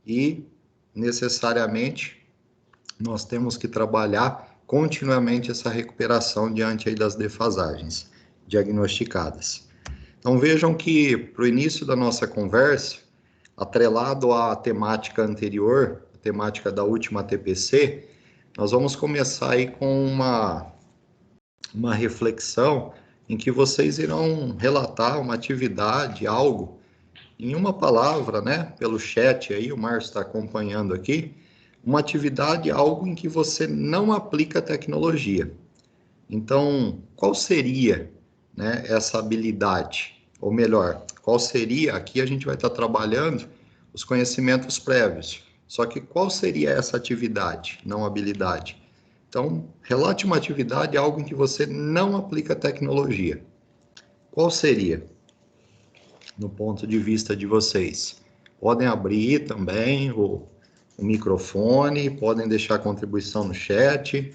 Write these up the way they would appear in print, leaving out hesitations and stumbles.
e necessariamente nós temos que trabalhar continuamente essa recuperação diante aí das defasagens diagnosticadas. Então vejam que para o início da nossa conversa, atrelado à temática anterior, a temática da última TPC, nós vamos começar aí com uma reflexão em que vocês irão relatar uma atividade, algo, em uma palavra, né, pelo chat aí, o Márcio está acompanhando aqui, uma atividade, algo em que você não aplica tecnologia. Então, qual seria, né, essa habilidade? Ou melhor, qual seria, aqui a gente vai estar trabalhando os conhecimentos prévios, só que qual seria essa atividade, não habilidade? Então, relate uma atividade, algo em que você não aplica tecnologia. Qual seria, no ponto de vista de vocês? Podem abrir também o microfone, podem deixar contribuição no chat.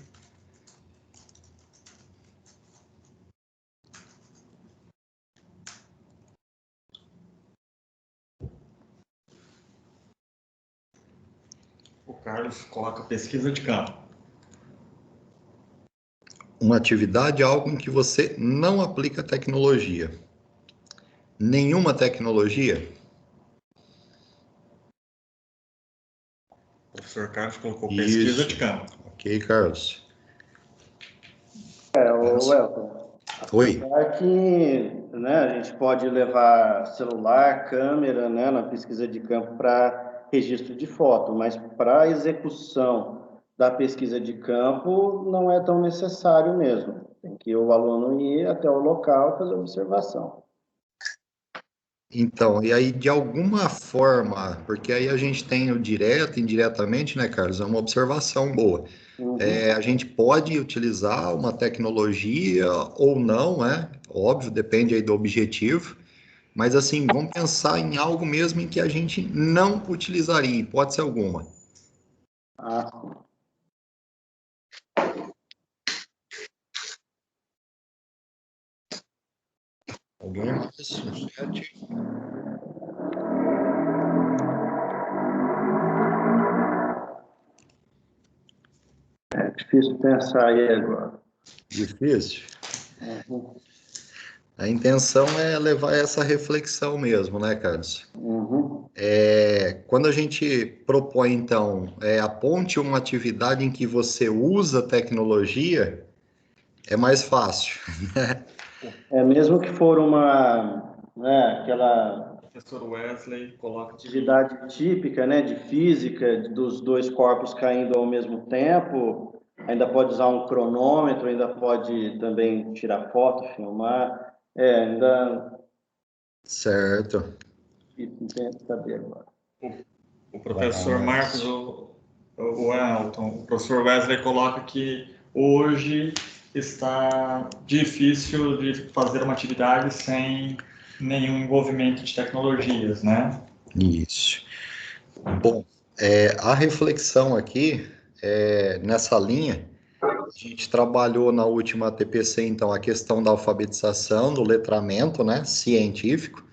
O Carlos coloca pesquisa de campo. Uma atividade, algo em que você não aplica tecnologia. Nenhuma tecnologia? O professor Carlos colocou pesquisa de campo. Ok, Carlos. O Elton. Oi. Que, né, a gente pode levar celular, câmera, né, na pesquisa de campo para registro de foto, mas para execução da pesquisa de campo não é tão necessário mesmo. Tem que o aluno ir até o local e fazer observação. Então, e aí de alguma forma, porque aí a gente tem o direto e indiretamente, né, Carlos? É uma observação boa. A gente pode utilizar uma tecnologia ou não, né? Óbvio, depende aí do objetivo. Mas assim, vamos pensar em algo mesmo em que a gente não utilizaria, hipótese alguma. Alguém mais no chat? É difícil pensar aí agora. Difícil? A intenção é levar essa reflexão mesmo, né, Carlos? Quando a gente propõe, então, aponte uma atividade em que você usa tecnologia, é mais fácil. Mesmo que for uma, né, aquela O professor Wesley coloca atividade típica, né, de física, dos dois corpos caindo ao mesmo tempo, ainda pode usar um cronômetro, ainda pode também tirar foto, filmar, ainda... Certo. Não tem que saber agora. O professor Marcos, o Elton, o professor Wesley coloca que hoje está difícil de fazer uma atividade sem nenhum envolvimento de tecnologias, né? Isso. Bom, a reflexão aqui, nessa linha, a gente trabalhou na última TPC, então, a questão da alfabetização, do letramento, né, científico,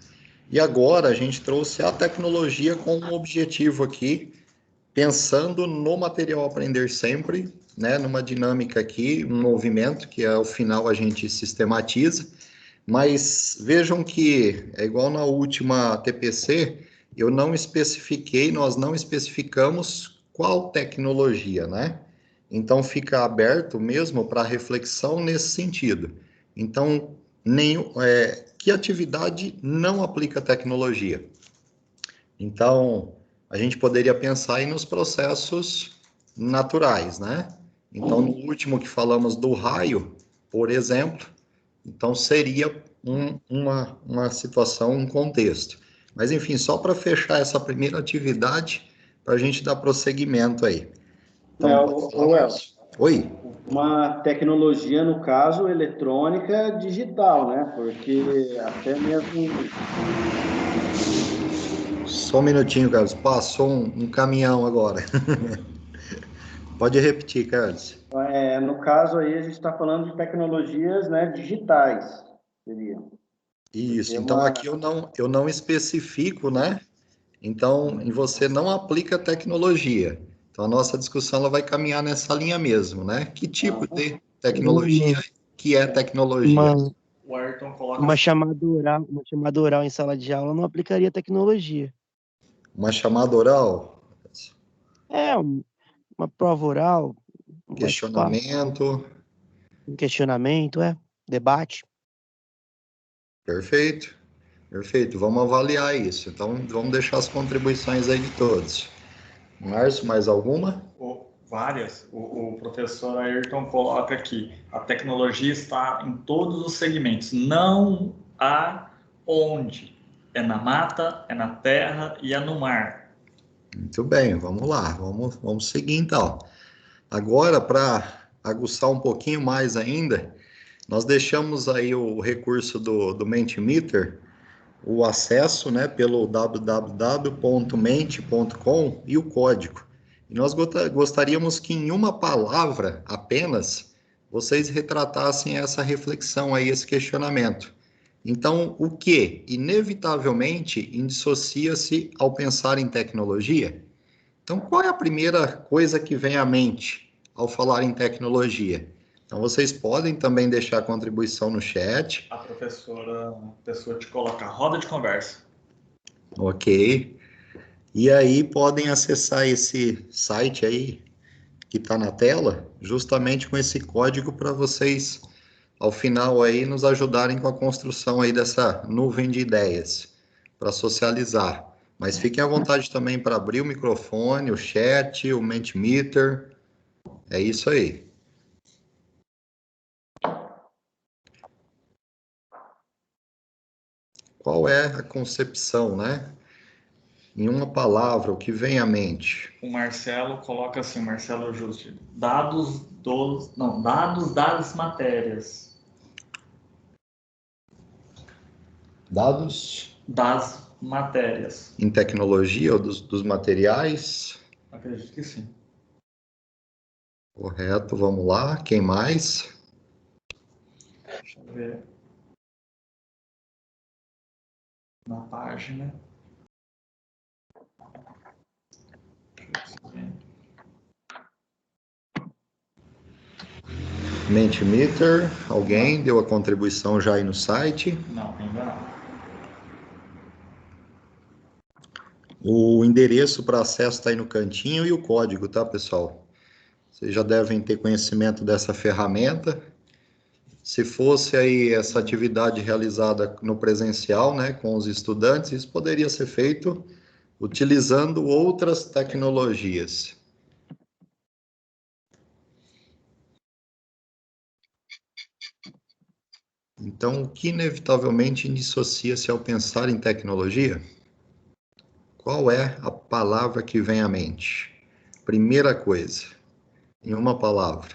e agora a gente trouxe a tecnologia com um objetivo aqui, pensando no material Aprender Sempre, né, numa dinâmica aqui, um movimento que ao final a gente sistematiza, mas vejam que é igual na última TPC, eu não especifiquei, nós não especificamos qual tecnologia, né? Então fica aberto mesmo para reflexão nesse sentido. Então, que atividade não aplica tecnologia? Então, a gente poderia pensar aí nos processos naturais, né? Então, no último que falamos do raio, por exemplo, então seria uma situação, um contexto. Mas, enfim, só para fechar essa primeira atividade, para a gente dar prosseguimento aí. Então, Oi? Uma tecnologia, no caso, eletrônica digital, né? Porque até mesmo... Só um minutinho, Carlos. Passou um caminhão agora. Pode repetir, Carlos. No caso aí, a gente está falando de tecnologias, né, digitais, seria. Isso, então aqui eu não especifico, né, Então, e você não aplica tecnologia. Então, a nossa discussão ela vai caminhar nessa linha mesmo, né? Que tipo de tecnologia que é tecnologia? O Ayrton coloca Uma chamada oral em sala de aula não aplicaria tecnologia. Uma chamada oral, Uma prova oral, um bate-papo, questionamento, um questionamento, debate. perfeito, perfeito. Vamos avaliar isso. Então, vamos deixar as contribuições aí de todos. Márcio, mais alguma? Várias. O professor Ayrton coloca aqui, a tecnologia está em todos os segmentos, não há onde. É na mata, é na terra e é no mar. Muito bem, vamos lá, vamos seguir então. Agora, para aguçar um pouquinho mais ainda, nós deixamos aí o recurso do Mentimeter, o acesso, né, pelo www.mente.com e o código. E nós gostaríamos que em uma palavra apenas vocês retratassem essa reflexão aí, esse questionamento. Então, o que inevitavelmente indissocia-se ao pensar em tecnologia? Então, qual é a primeira coisa que vem à mente ao falar em tecnologia? Então, vocês podem também deixar a contribuição no chat. A pessoa te coloca roda de conversa. Ok. E aí podem acessar esse site aí que está na tela, justamente com esse código para vocês, ao final aí, nos ajudarem com a construção aí dessa nuvem de ideias para socializar. Mas fiquem à vontade também para abrir o microfone, o chat, o Mentimeter. É isso aí. Qual é a concepção, né? Em uma palavra, o que vem à mente? O Marcelo coloca assim, Marcelo Justi, dados das matérias. Dados Das matérias. em tecnologia ou dos materiais? Acredito que sim. Correto, vamos lá. Quem mais? Deixa eu ver. Na página. Mentimeter, alguém deu a contribuição já aí no site? Não, ainda não. O endereço para acesso está aí no cantinho e o código, tá, pessoal? Vocês já devem ter conhecimento dessa ferramenta. Se fosse aí essa atividade realizada no presencial, né, com os estudantes, isso poderia ser feito utilizando outras tecnologias. Então, o que inevitavelmente dissocia-se ao pensar em tecnologia? Qual é a palavra que vem à mente? Primeira coisa, em uma palavra.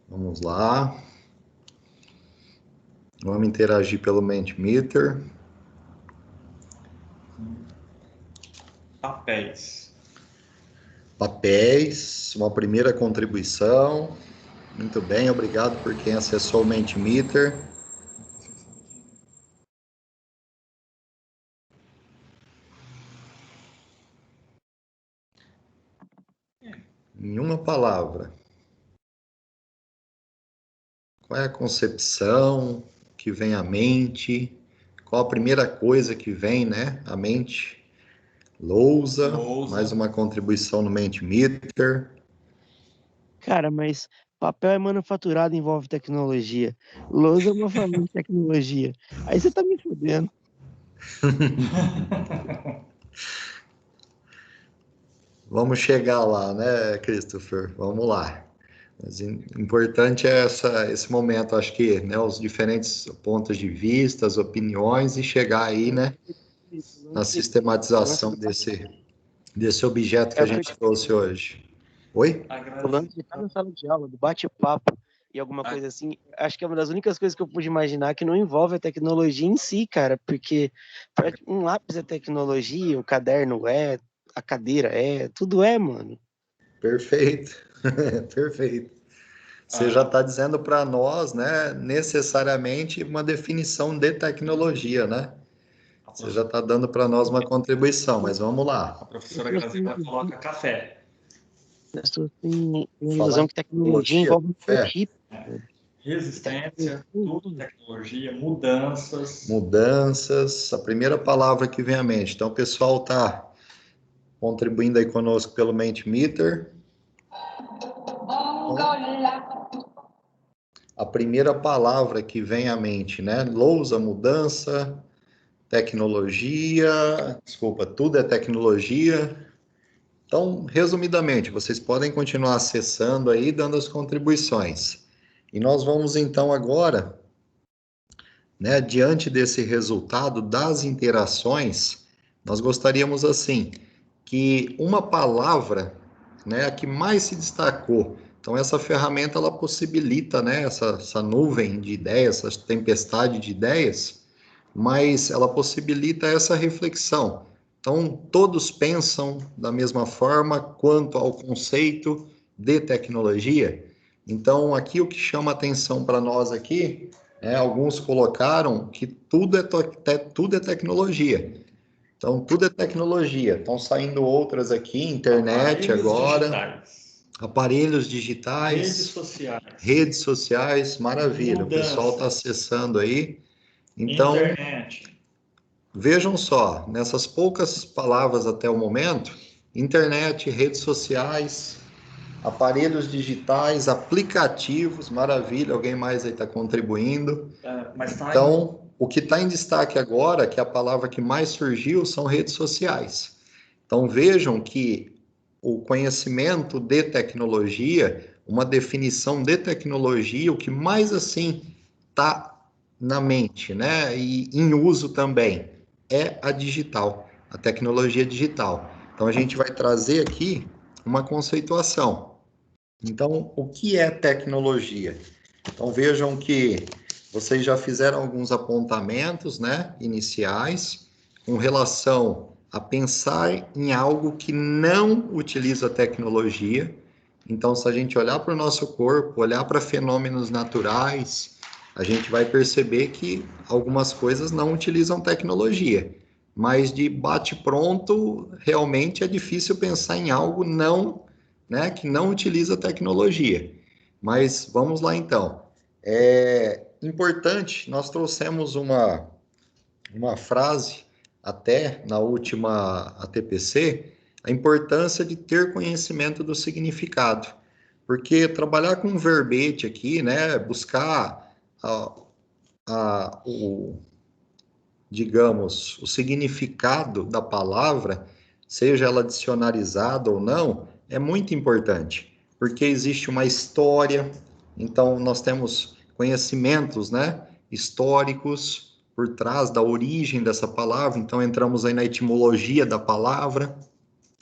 Vamos lá. Vamos interagir pelo Mentimeter. Papéis. Papéis, uma primeira contribuição. Muito bem, obrigado por quem acessou o Mentimeter. Em uma palavra, qual é a concepção que vem à mente? Qual a primeira coisa que vem, né, à mente? Lousa, mais uma contribuição no Mentimeter. Cara, mas papel é manufaturado, envolve tecnologia. Lousa é uma forma de tecnologia. Aí você tá me fudendo. Vamos chegar lá, né, Christopher? Vamos lá. Mas importante é esse momento, acho que, né, os diferentes pontos de vista, as opiniões e chegar aí, né, na sistematização desse objeto que a gente trouxe hoje. Oi? O lance de estar na sala de aula, do bate-papo e alguma coisa assim, acho que é uma das únicas coisas que eu pude imaginar que não envolve a tecnologia em si, cara, porque um lápis é tecnologia, o caderno é, a cadeira é, tudo é, mano. Perfeito, perfeito. você já está dizendo para nós, né, necessariamente uma definição de tecnologia, né? Você já está dando para nós uma contribuição, mas vamos lá. A professora Graziela coloca café. As pessoas têm a Falar ilusão em que tecnologia tecnologia, envolve fé. chip. Resistência, tudo tecnologia, mudanças. Mudanças, a primeira palavra que vem à mente. Então, o pessoal está contribuindo aí conosco pelo Mentimeter. A primeira palavra que vem à mente, né? Lousa, mudança, tecnologia, desculpa, tudo é tecnologia. Então, resumidamente, vocês podem continuar acessando aí, dando as contribuições. E nós vamos então agora, né, diante desse resultado das interações, nós gostaríamos assim, que uma palavra, né, a que mais se destacou. Então, essa ferramenta, ela possibilita, né, essa nuvem de ideias, essa tempestade de ideias, mas ela possibilita essa reflexão. Então, todos pensam da mesma forma quanto ao conceito de tecnologia. Então, aqui o que chama atenção para nós aqui, alguns colocaram que tudo é tecnologia. Então, tudo é tecnologia. Estão saindo outras aqui, internet agora, aparelhos digitais, redes sociais, maravilha. O pessoal está acessando aí. Então, internet. Vejam só, nessas poucas palavras até o momento, internet, redes sociais, aparelhos digitais, aplicativos, maravilha, alguém mais aí está contribuindo. Então, o que está em destaque agora, que a palavra que mais surgiu, são redes sociais. Então, vejam que o conhecimento de tecnologia, uma definição de tecnologia, o que mais assim está na mente, né? E em uso também, é a digital, a tecnologia digital. Então, a gente vai trazer aqui uma conceituação. Então, o que é tecnologia? Então, vejam que vocês já fizeram alguns apontamentos, né, iniciais, com relação a pensar em algo que não utiliza tecnologia. Então, se a gente olhar para o nosso corpo, olhar para fenômenos naturais, a gente vai perceber que algumas coisas não utilizam tecnologia. Mas de bate-pronto, realmente é difícil pensar em algo que não utiliza tecnologia. Mas vamos lá então. É importante, nós trouxemos uma frase até na última ATPC, a importância de ter conhecimento do significado. Porque trabalhar com verbete aqui, né, buscar digamos, o significado da palavra, seja ela dicionarizada ou não, é muito importante, porque existe uma história, então nós temos conhecimentos, né, históricos por trás da origem dessa palavra, então entramos aí na etimologia da palavra,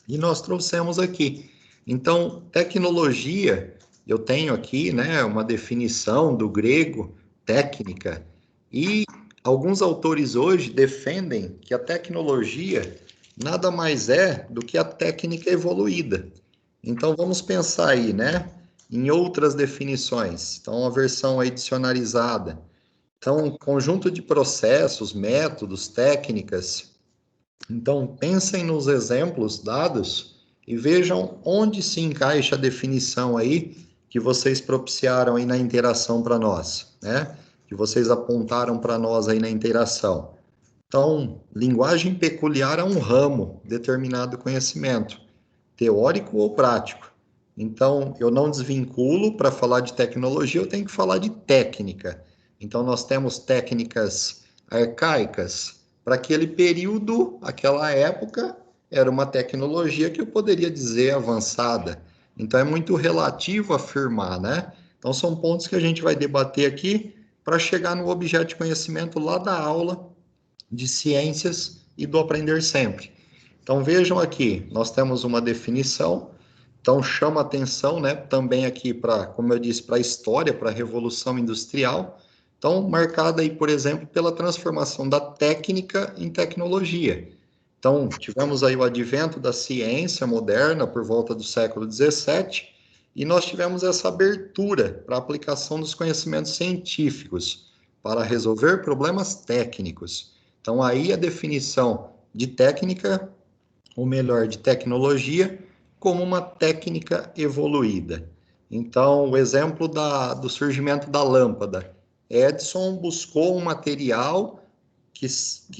e nós trouxemos aqui. Então, tecnologia, eu tenho aqui, né, uma definição do grego, técnica, e alguns autores hoje defendem que a tecnologia nada mais é do que a técnica evoluída. Então, vamos pensar aí, né, em outras definições. Então, a versão aí dicionarizada. Então, conjunto de processos, métodos, técnicas. Então, pensem nos exemplos dados e vejam onde se encaixa a definição aí que vocês propiciaram aí na interação para nós, né? Que vocês apontaram para nós aí na interação. Então, linguagem peculiar a um ramo, determinado conhecimento, teórico ou prático. Então, eu não desvinculo, para falar de tecnologia, eu tenho que falar de técnica. Então, nós temos técnicas arcaicas. Para aquele período, aquela época, era uma tecnologia que eu poderia dizer avançada. Então, é muito relativo afirmar, né? Então, são pontos que a gente vai debater aqui para chegar no objeto de conhecimento lá da aula de ciências e do aprender sempre. Então, vejam aqui, nós temos uma definição, então chama atenção, né, também aqui para, como eu disse, para a história, para a Revolução Industrial, então marcada aí, por exemplo, pela transformação da técnica em tecnologia. Então, tivemos aí o advento da ciência moderna por volta do século XVII, e nós tivemos essa abertura para a aplicação dos conhecimentos científicos para resolver problemas técnicos. Então, aí a definição de técnica, ou melhor, de tecnologia, como uma técnica evoluída. Então, o exemplo do surgimento da lâmpada. Edison buscou um material que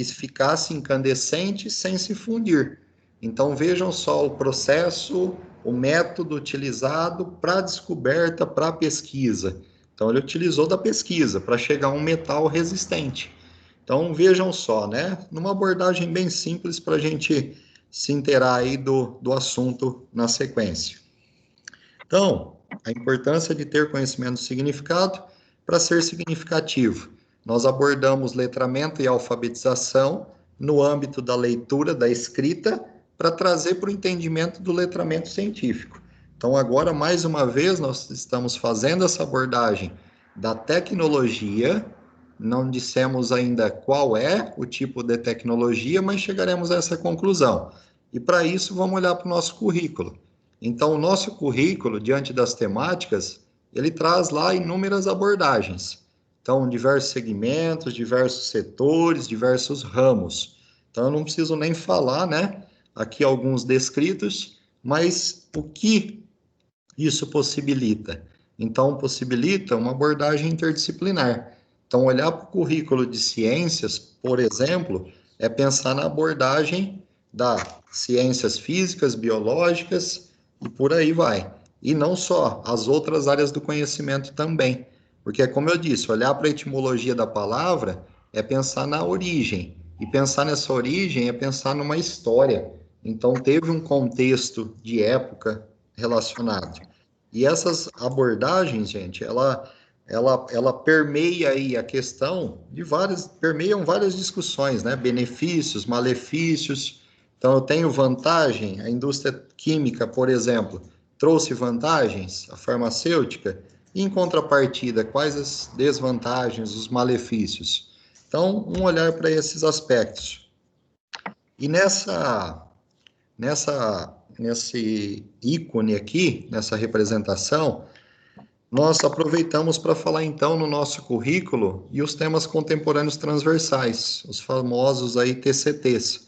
ficasse incandescente sem se fundir. Então, vejam só o processo, o método utilizado para a descoberta, para a pesquisa. Então, ele utilizou da pesquisa para chegar a um metal resistente. Então, vejam só, né? Numa abordagem bem simples para a gente se inteirar aí do assunto na sequência. Então, a importância de ter conhecimento do significado para ser significativo. Nós abordamos letramento e alfabetização no âmbito da leitura, da escrita, para trazer para o entendimento do letramento científico. Então, agora, mais uma vez, nós estamos fazendo essa abordagem da tecnologia. Não dissemos ainda qual é o tipo de tecnologia, mas chegaremos a essa conclusão. E para isso, vamos olhar para o nosso currículo. Então, o nosso currículo, diante das temáticas, ele traz lá inúmeras abordagens. Então, diversos segmentos, diversos setores, diversos ramos. Então, eu não preciso nem falar, né? Aqui alguns descritos, mas o que isso possibilita? Então, possibilita uma abordagem interdisciplinar. Então, olhar para o currículo de ciências, por exemplo, é pensar na abordagem das ciências físicas, biológicas e por aí vai. E não só, as outras áreas do conhecimento também. Porque, como eu disse, olhar para a etimologia da palavra é pensar na origem. E pensar nessa origem é pensar numa história. Então, teve um contexto de época relacionado. E essas abordagens, gente, ela permeia aí a questão de permeiam várias discussões, né? Benefícios, malefícios. Então, eu tenho vantagem, a indústria química, por exemplo, trouxe vantagens, a farmacêutica, e em contrapartida, quais as desvantagens, os malefícios? Então, um olhar para esses aspectos. E nesse ícone aqui, nessa representação, nós aproveitamos para falar então no nosso currículo e os temas contemporâneos transversais, os famosos aí TCTs.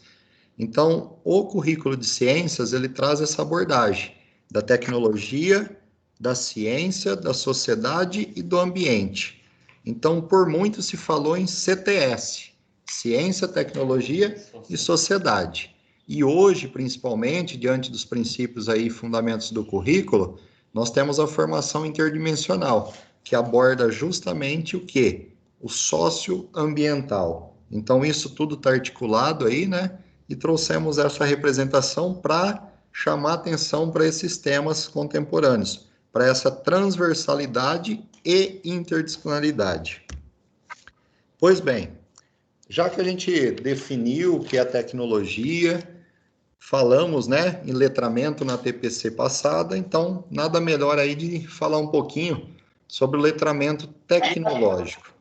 Então, o currículo de ciências, ele traz essa abordagem da tecnologia, da ciência, da sociedade e do ambiente. Então, por muito se falou em CTS, ciência, tecnologia e sociedade. E hoje, principalmente, diante dos princípios aí fundamentos do currículo, nós temos a formação interdimensional, que aborda justamente o quê? O socioambiental. Então, isso tudo está articulado aí, né? E trouxemos essa representação para chamar atenção para esses temas contemporâneos, para essa transversalidade e interdisciplinaridade. Pois bem, já que a gente definiu o que é tecnologia, falamos, né, em letramento na TPC passada, então nada melhor aí de falar um pouquinho sobre o letramento tecnológico.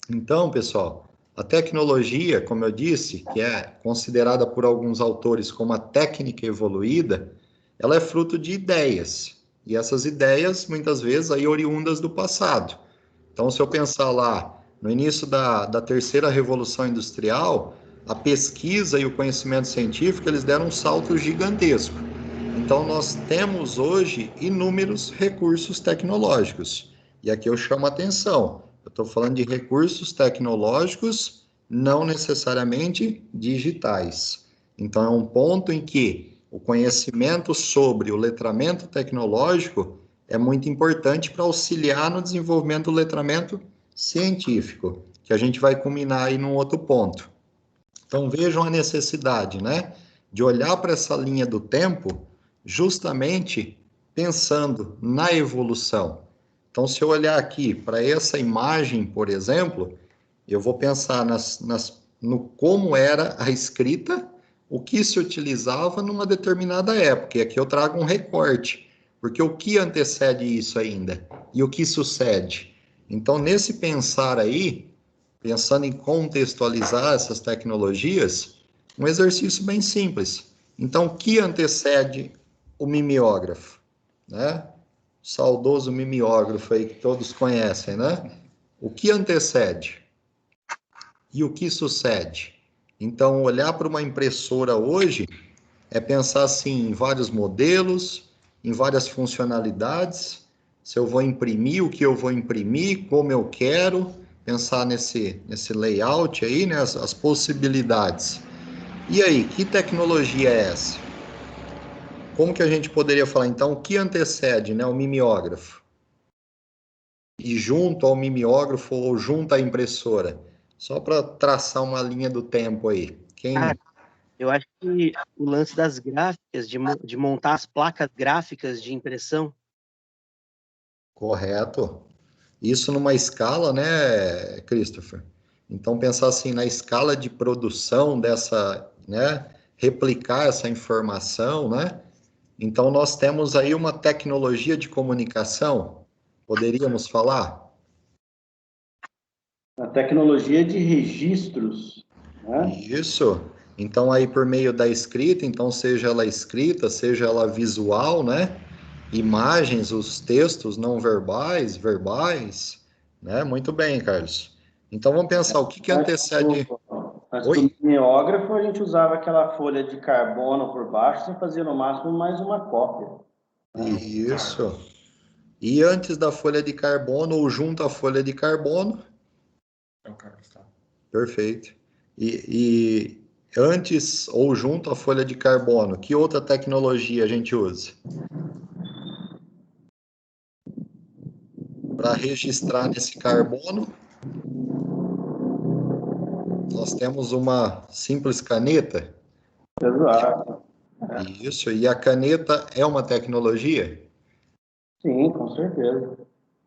Então, pessoal, a tecnologia, como eu disse, que é considerada por alguns autores como a técnica evoluída, ela é fruto de ideias, e essas ideias, muitas vezes, aí oriundas do passado. Então, se eu pensar lá, no início da terceira revolução industrial, a pesquisa e o conhecimento científico, eles deram um salto gigantesco. Então, nós temos hoje inúmeros recursos tecnológicos. E aqui eu chamo a atenção, eu estou falando de recursos tecnológicos, não necessariamente digitais. Então, é um ponto em que o conhecimento sobre o letramento tecnológico é muito importante para auxiliar no desenvolvimento do letramento científico, que a gente vai culminar aí num outro ponto. Então, vejam a necessidade, né, de olhar para essa linha do tempo justamente pensando na evolução. Então, se eu olhar aqui para essa imagem, por exemplo, eu vou pensar no como era a escrita, o que se utilizava numa determinada época. E aqui eu trago um recorte, porque o que antecede isso ainda? E o que sucede? Então, nesse pensar aí, pensando em contextualizar essas tecnologias, um exercício bem simples. Então, o que antecede o mimeógrafo? Né? saudoso mimeógrafo aí que todos conhecem, né? O que antecede e o que sucede? Então, olhar para uma impressora hoje é pensar assim em vários modelos, em várias funcionalidades, se eu vou imprimir, o que eu vou imprimir, como eu quero, pensar nesse layout aí, né, as possibilidades. E aí, que tecnologia é essa? Como que a gente poderia falar, então, o que antecede, né, o mimeógrafo? E junto ao mimeógrafo ou junto à impressora? Só para traçar uma linha do tempo aí. Cara, eu acho que o lance das gráficas, de montar as placas gráficas de impressão. Correto. Isso numa escala, né, Christopher? Então, pensar assim, na escala de produção dessa, né, replicar essa informação, né? Então, nós temos aí uma tecnologia de comunicação, poderíamos falar? A tecnologia de registros, né? Isso. Então, aí por meio da escrita, então, seja ela escrita, seja ela visual, né? Imagens, os textos não verbais, verbais, né? Muito bem, Carlos. Então, vamos pensar, o que que antecede... Antes do Oi? mimeógrafo, a gente usava aquela folha de carbono por baixo, você fazia no máximo mais uma cópia. Isso. E antes da folha de carbono, ou junto à folha de carbono, É o Carlos, tá? perfeito. E antes ou junto à folha de carbono, que outra tecnologia a gente usa? Para registrar nesse carbono, nós temos uma simples caneta. Exato. Isso, e a caneta é uma tecnologia? Sim, com certeza.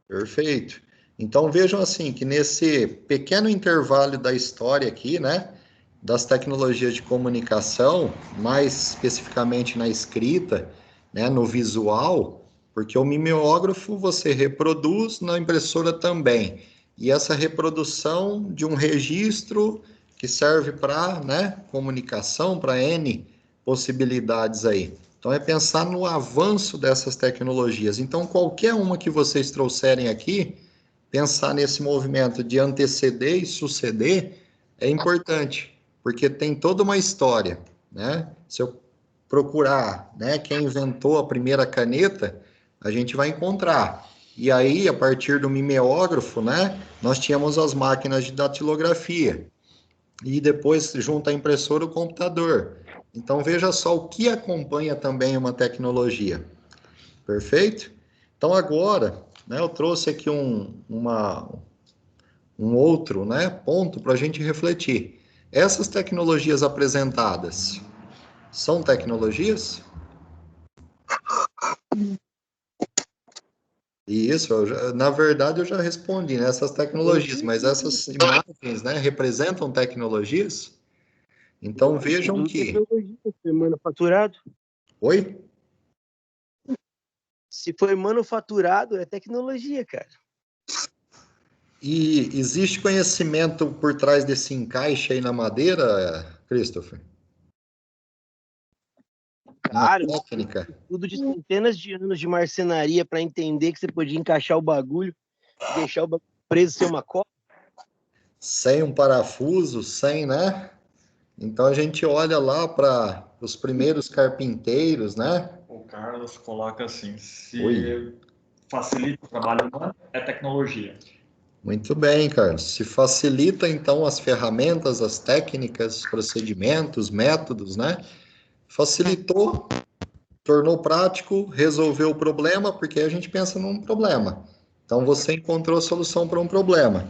Perfeito. Então vejam assim que nesse pequeno intervalo da história aqui, né, das tecnologias de comunicação, mais especificamente na escrita, né, no visual, porque o mimeógrafo você reproduz, na impressora também. E essa reprodução de um registro que serve para, né, comunicação, para N possibilidades aí. Então é pensar no avanço dessas tecnologias. Então qualquer uma que vocês trouxerem aqui, pensar nesse movimento de anteceder e suceder é importante, porque tem toda uma história, né? Se eu procurar, né, quem inventou a primeira caneta, a gente vai encontrar. E aí, a partir do mimeógrafo, né, nós tínhamos as máquinas de datilografia. E depois, junto à impressora, o computador. Então, veja só o que acompanha também uma tecnologia. Perfeito? Então, agora, né, eu trouxe aqui um outro, né, ponto para a gente refletir. Essas tecnologias apresentadas são tecnologias? E isso, na verdade, eu já respondi, né, essas tecnologias, mas essas imagens, né, representam tecnologias? Então vejam Tudo que. tecnologia, se foi manufaturado. Oi? Se foi manufaturado, é tecnologia, cara. E existe conhecimento por trás desse encaixe aí na madeira, Christopher? Uma Claro, técnica? tudo de centenas de anos de marcenaria para entender que você podia encaixar o bagulho, deixar o bagulho preso sem uma cola. Sem um parafuso, sem, né? Então a gente olha lá para os primeiros carpinteiros, né? O Carlos coloca assim: Oi. se facilita o trabalho humano, é tecnologia. Muito bem, Carlos. Se facilita então as ferramentas, as técnicas, os procedimentos, métodos, né? Facilitou, tornou prático, resolveu o problema, porque a gente pensa num problema. Então você encontrou a solução para um problema.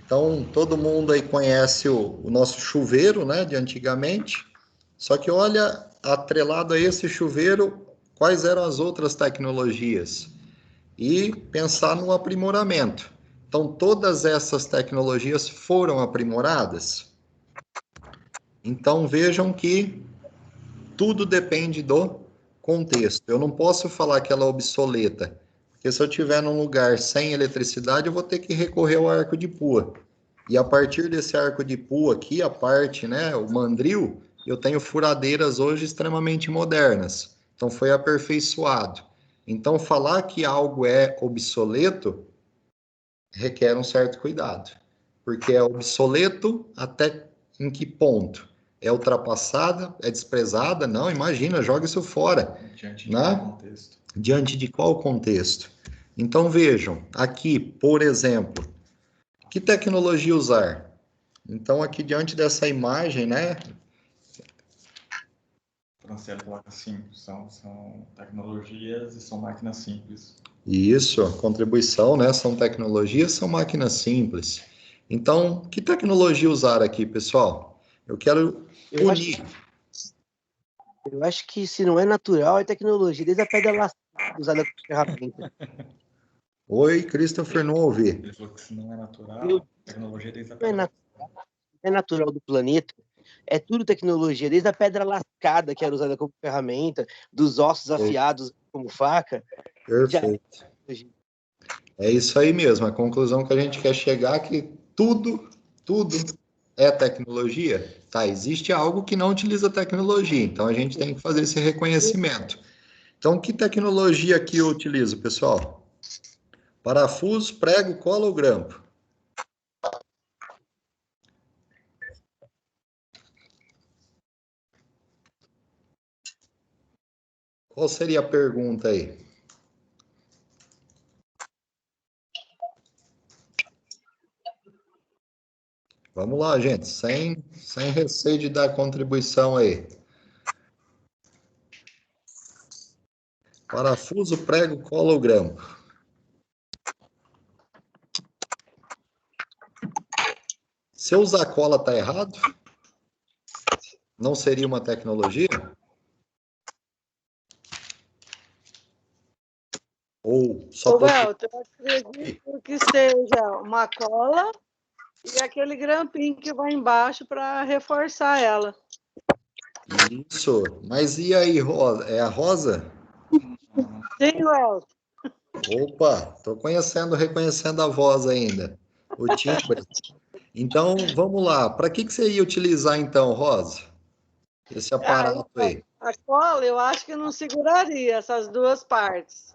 Então todo mundo aí conhece o nosso chuveiro, né, de antigamente. Só que olha, atrelado a esse chuveiro, quais eram as outras tecnologias? E pensar no aprimoramento. Então, todas essas tecnologias foram aprimoradas. Então, vejam que tudo depende do contexto. Eu não posso falar que ela é obsoleta, porque se eu estiver num lugar sem eletricidade, eu vou ter que recorrer ao arco de pua. E a partir desse arco de pua aqui, a parte, né, o mandril, eu tenho furadeiras hoje extremamente modernas. Então, foi aperfeiçoado. Então, falar que algo é obsoleto requer um certo cuidado, porque é obsoleto até em que ponto? É ultrapassada? É desprezada? Não, imagina, joga isso fora. Diante de né? qual contexto? Diante de qual contexto? Então, vejam, aqui, por exemplo, que tecnologia usar? Então, aqui diante dessa imagem, né? Franciele coloca simples, são tecnologias e são máquinas simples. Isso, a contribuição, né? São tecnologias, são máquinas simples. Então, que tecnologia usar aqui, pessoal? Eu quero unir. Eu acho que se não é natural, é tecnologia, desde a pedra lascada usada como ferramenta. Oi, Christopher, não ouvi. Ele falou que se não é natural, tecnologia desde a pedra. É natural do planeta. É tudo tecnologia, desde a pedra lascada, que era usada como ferramenta, dos ossos afiados como faca. Perfeito. É isso aí mesmo, a conclusão que a gente quer chegar é que tudo é tecnologia. Tá, existe algo que não utiliza tecnologia, então a gente tem que fazer esse reconhecimento. Então, que tecnologia aqui eu utilizo, pessoal? Parafuso, prego, cola ou grampo? Qual seria a pergunta aí? Vamos lá, gente, sem receio de dar contribuição aí. Parafuso, prego, cola ou grampo? Se eu usar cola, tá errado? Não seria uma tecnologia? Ou só Ô, pode... Welton, eu acredito que seja uma cola e aquele grampinho que vai embaixo para reforçar ela. Isso. Mas e aí, Rosa? É a Rosa? Sim, Welton. Opa, tô reconhecendo a voz ainda. O timbre. Então, vamos lá. Para que você ia utilizar então, Rosa? Esse aparato aí. A cola eu acho que não seguraria essas duas partes.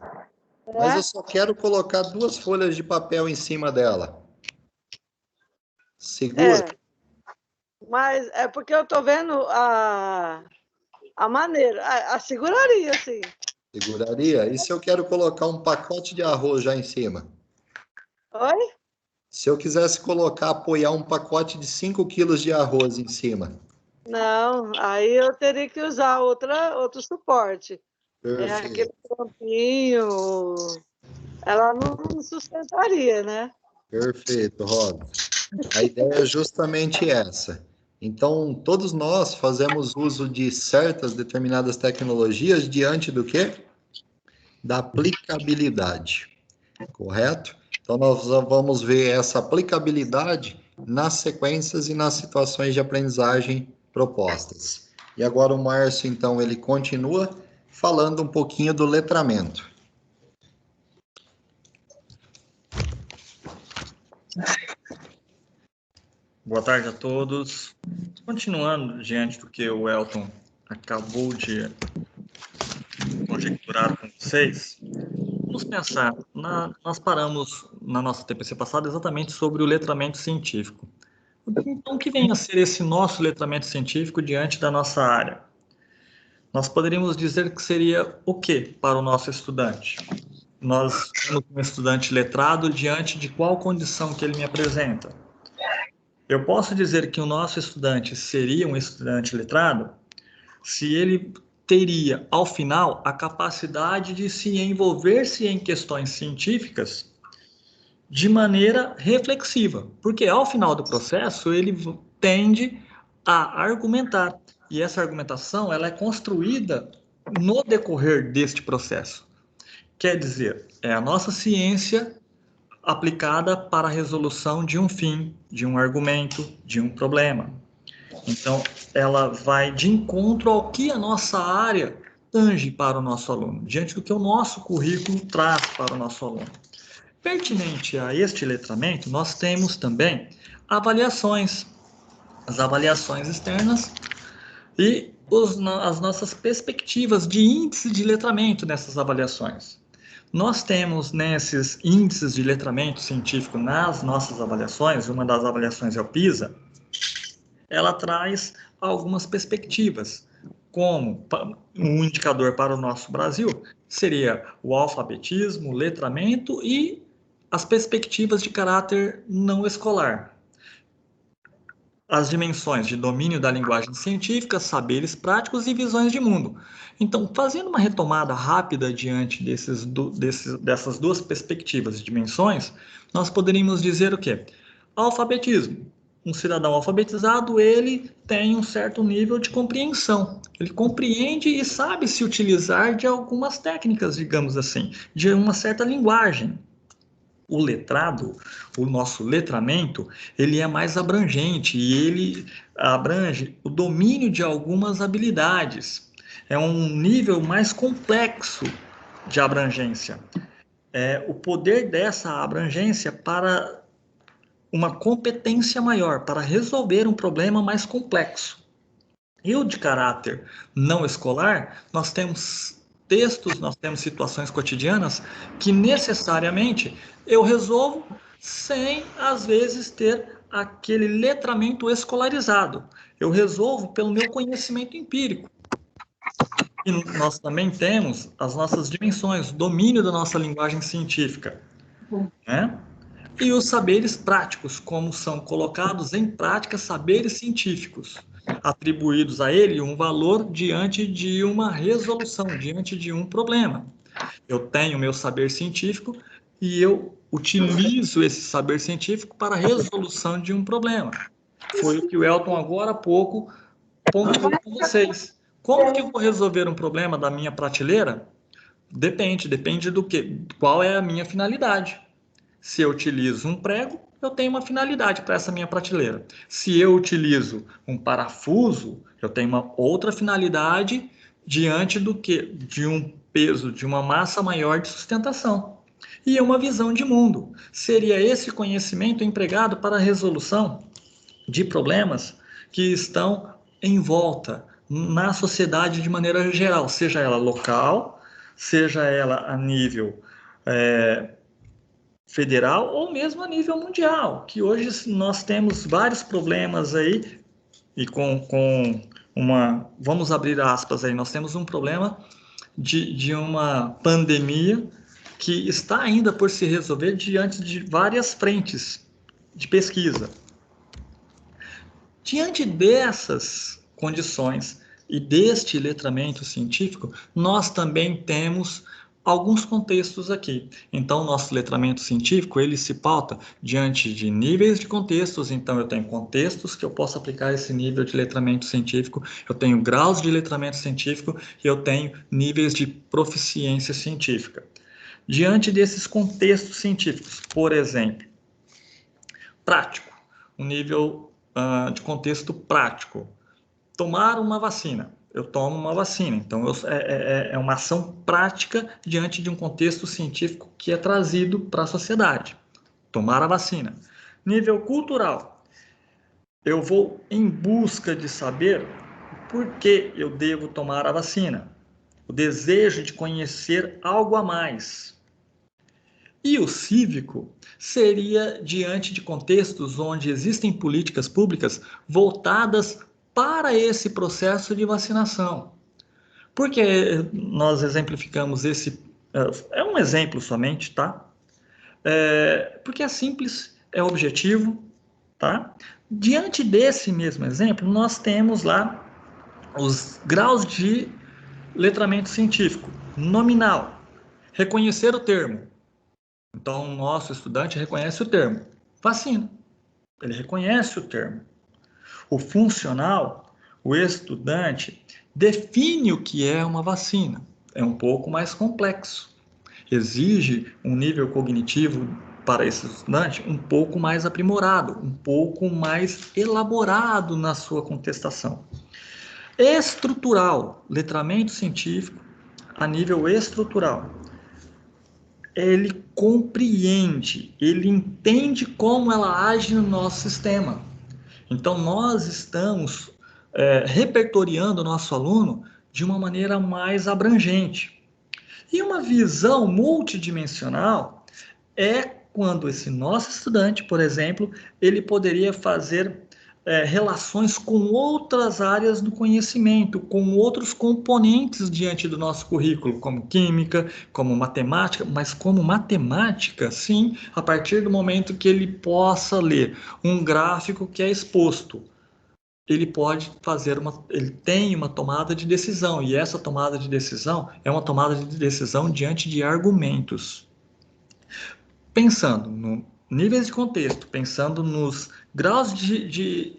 Mas eu Né? só quero colocar 2 folhas de papel em cima dela. Segura? Mas é porque eu tô vendo a maneira. Seguraria, sim. Seguraria? E se eu quero colocar um pacote de arroz já em cima? Oi? Se eu quisesse apoiar um pacote de 5 quilos de arroz em cima? Não, aí eu teria que usar outro suporte. Aquele Perfeito. tampinho, ela não sustentaria, né? Perfeito, Rob. A ideia é justamente essa. Então, todos nós fazemos uso de certas determinadas tecnologias diante do quê? Da aplicabilidade, correto? Então, nós vamos ver essa aplicabilidade nas sequências e nas situações de aprendizagem propostas. E agora o Márcio, então, ele continua falando um pouquinho do letramento. Boa tarde a todos. Continuando diante do que o Elton acabou de conjecturar com vocês, vamos pensar, nós paramos na nossa TPC passada exatamente sobre o letramento científico. Então, o que vem a ser esse nosso letramento científico diante da nossa área? Nós poderíamos dizer que seria o que para o nosso estudante? Nós temos um estudante letrado diante de qual condição que ele me apresenta? Eu posso dizer que o nosso estudante seria um estudante letrado se ele teria, ao final, a capacidade de se envolver-se em questões científicas de maneira reflexiva, porque ao final do processo ele tende a argumentar, e essa argumentação ela é construída no decorrer deste processo. Quer dizer, é a nossa ciência aplicada para a resolução de um fim, de um argumento, de um problema. Então, ela vai de encontro ao que a nossa área tange para o nosso aluno, diante do que o nosso currículo traz para o nosso aluno. Pertinente a este letramento, nós temos também avaliações, as avaliações externas e as nossas perspectivas de índice de letramento nessas avaliações. Nós temos nesses índices de letramento científico nas nossas avaliações, uma das avaliações é o PISA, ela traz algumas perspectivas, como um indicador para o nosso Brasil seria o alfabetismo, o letramento e as perspectivas de caráter não escolar. As dimensões de domínio da linguagem científica, saberes práticos e visões de mundo. Então, fazendo uma retomada rápida diante dessas duas perspectivas e dimensões, nós poderíamos dizer o quê? Alfabetismo. Um cidadão alfabetizado, ele tem um certo nível de compreensão. Ele compreende e sabe se utilizar de algumas técnicas, digamos assim, de uma certa linguagem. O letrado, o nosso letramento, ele é mais abrangente e ele abrange o domínio de algumas habilidades. É um nível mais complexo de abrangência. É o poder dessa abrangência para uma competência maior, para resolver um problema mais complexo. E o de caráter não escolar, nós temos textos, nós temos situações cotidianas que necessariamente eu resolvo sem, às vezes, ter aquele letramento escolarizado. Eu resolvo pelo meu conhecimento empírico. E nós também temos as nossas dimensões, o domínio da nossa linguagem científica, né? E os saberes práticos, como são colocados em prática saberes científicos, atribuídos a ele um valor diante de uma resolução, diante de um problema. Eu tenho meu saber científico e eu utilizo esse saber científico para a resolução de um problema. Foi o que o Elton agora há pouco pontuou com vocês. Como que eu vou resolver um problema da minha prateleira? Depende do que, qual é a minha finalidade. Se eu utilizo um prego, eu tenho uma finalidade para essa minha prateleira. Se eu utilizo um parafuso, eu tenho uma outra finalidade diante do que? De um peso, de uma massa maior de sustentação. E uma visão de mundo. Seria esse conhecimento empregado para a resolução de problemas que estão em volta na sociedade de maneira geral, seja ela local, seja ela a nível federal ou mesmo a nível mundial, que hoje nós temos vários problemas aí, e vamos abrir aspas aí, nós temos um problema de uma pandemia que está ainda por se resolver diante de várias frentes de pesquisa. Diante dessas condições e deste letramento científico, nós também temos alguns contextos aqui. Então, nosso letramento científico, ele se pauta diante de níveis de contextos. Então, eu tenho contextos que eu posso aplicar esse nível de letramento científico, eu tenho graus de letramento científico e eu tenho níveis de proficiência científica. Diante desses contextos científicos, por exemplo, prático, um nível de contexto prático. Tomar uma vacina. Eu tomo uma vacina. Então, é uma ação prática diante de um contexto científico que é trazido para a sociedade. Tomar a vacina. Nível cultural. Eu vou em busca de saber por que eu devo tomar a vacina. O desejo de conhecer algo a mais. E o cívico seria diante de contextos onde existem políticas públicas voltadas para esse processo de vacinação. Por que nós exemplificamos esse... É um exemplo somente, tá? Porque é simples, é objetivo, tá? Diante desse mesmo exemplo, nós temos lá os graus de letramento científico. Nominal, reconhecer o termo. Então, o nosso estudante reconhece o termo. Vacina. Ele reconhece o termo. O funcional, o estudante, define o que é uma vacina. É um pouco mais complexo. Exige um nível cognitivo para esse estudante um pouco mais aprimorado, um pouco mais elaborado na sua contestação. Estrutural, letramento científico a nível estrutural. Ele compreende, ele entende como ela age no nosso sistema. Então, nós estamos repertoriando o nosso aluno de uma maneira mais abrangente. E uma visão multidimensional é quando esse nosso estudante, por exemplo, ele poderia fazer relações com outras áreas do conhecimento, com outros componentes diante do nosso currículo, como química, como matemática, mas como matemática, sim, a partir do momento que ele possa ler um gráfico que é exposto. Ele pode fazer ele tem uma tomada de decisão, e essa tomada de decisão é uma tomada de decisão diante de argumentos. Pensando no níveis de contexto, pensando nos graus de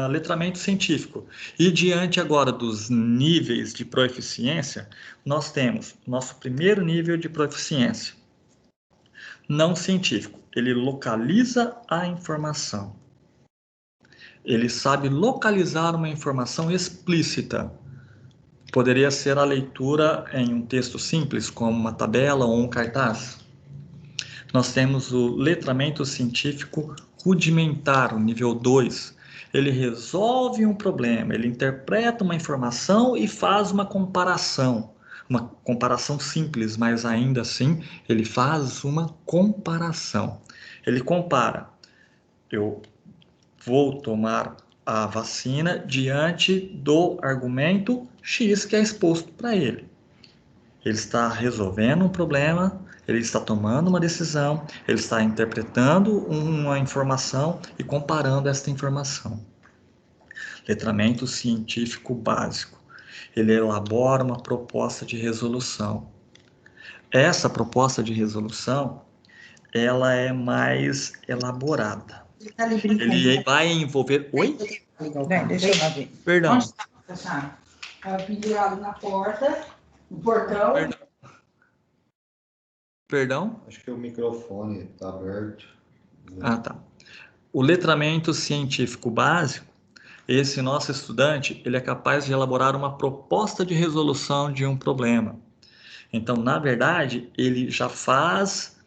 letramento científico e diante agora dos níveis de proficiência, nós temos nosso primeiro nível de proficiência, não científico. Ele localiza a informação. Ele sabe localizar uma informação explícita. Poderia ser a leitura em um texto simples, como uma tabela ou um cartaz. Nós temos o letramento científico rudimentar, o nível 2. Ele resolve um problema, ele interpreta uma informação e faz uma comparação simples, mas ainda assim ele faz uma comparação. Ele compara. Eu vou tomar a vacina diante do argumento X que é exposto para ele. Ele está resolvendo um problema, ele está tomando uma decisão, ele está interpretando uma informação e comparando esta informação. Letramento científico básico. Ele elabora uma proposta de resolução. Essa proposta de resolução, ela é mais elaborada. Ele vai envolver... Oi? Deixa eu lá ver. Perdão. Onde está? Estava pendurado na porta, no portão. Perdão? Acho que o microfone está aberto. Ah, tá. O letramento científico básico, esse nosso estudante, ele é capaz de elaborar uma proposta de resolução de um problema. Então, na verdade, ele já faz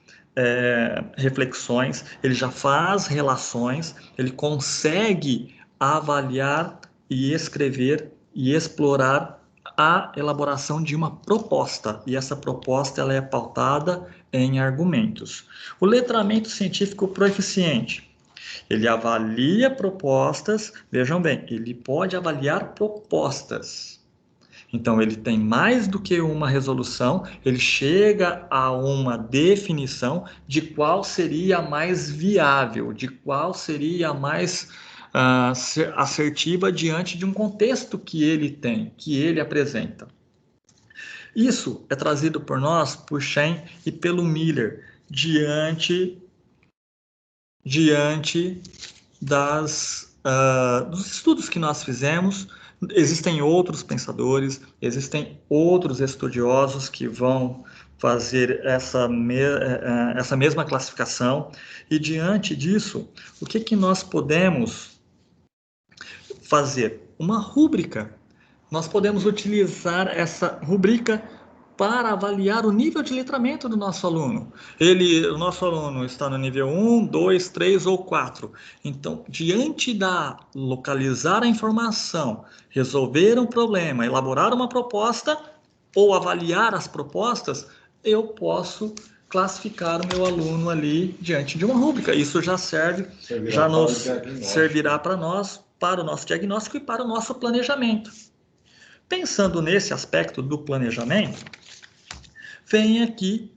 reflexões, ele já faz relações, ele consegue avaliar e escrever e explorar a elaboração de uma proposta, e essa proposta ela é pautada em argumentos. O letramento científico proficiente, ele avalia propostas, vejam bem, ele pode avaliar propostas. Então, ele tem mais do que uma resolução, ele chega a uma definição de qual seria a mais viável, de qual seria a mais assertiva diante de um contexto que ele tem, que ele apresenta. Isso é trazido por nós, por Shen e pelo Miller, diante dos estudos que nós fizemos. Existem outros pensadores, existem outros estudiosos que vão fazer essa mesma classificação, e diante disso, o que nós podemos fazer? Uma rúbrica. Nós podemos utilizar essa rubrica para avaliar o nível de letramento do nosso aluno. O nosso aluno está no nível 1, 2, 3 ou 4. Então, diante da localizar a informação, resolver um problema, elaborar uma proposta ou avaliar as propostas, eu posso classificar o meu aluno ali diante de uma rúbrica. Isso já servirá para nós, para o nosso diagnóstico e para o nosso planejamento. Pensando nesse aspecto do planejamento, vem aqui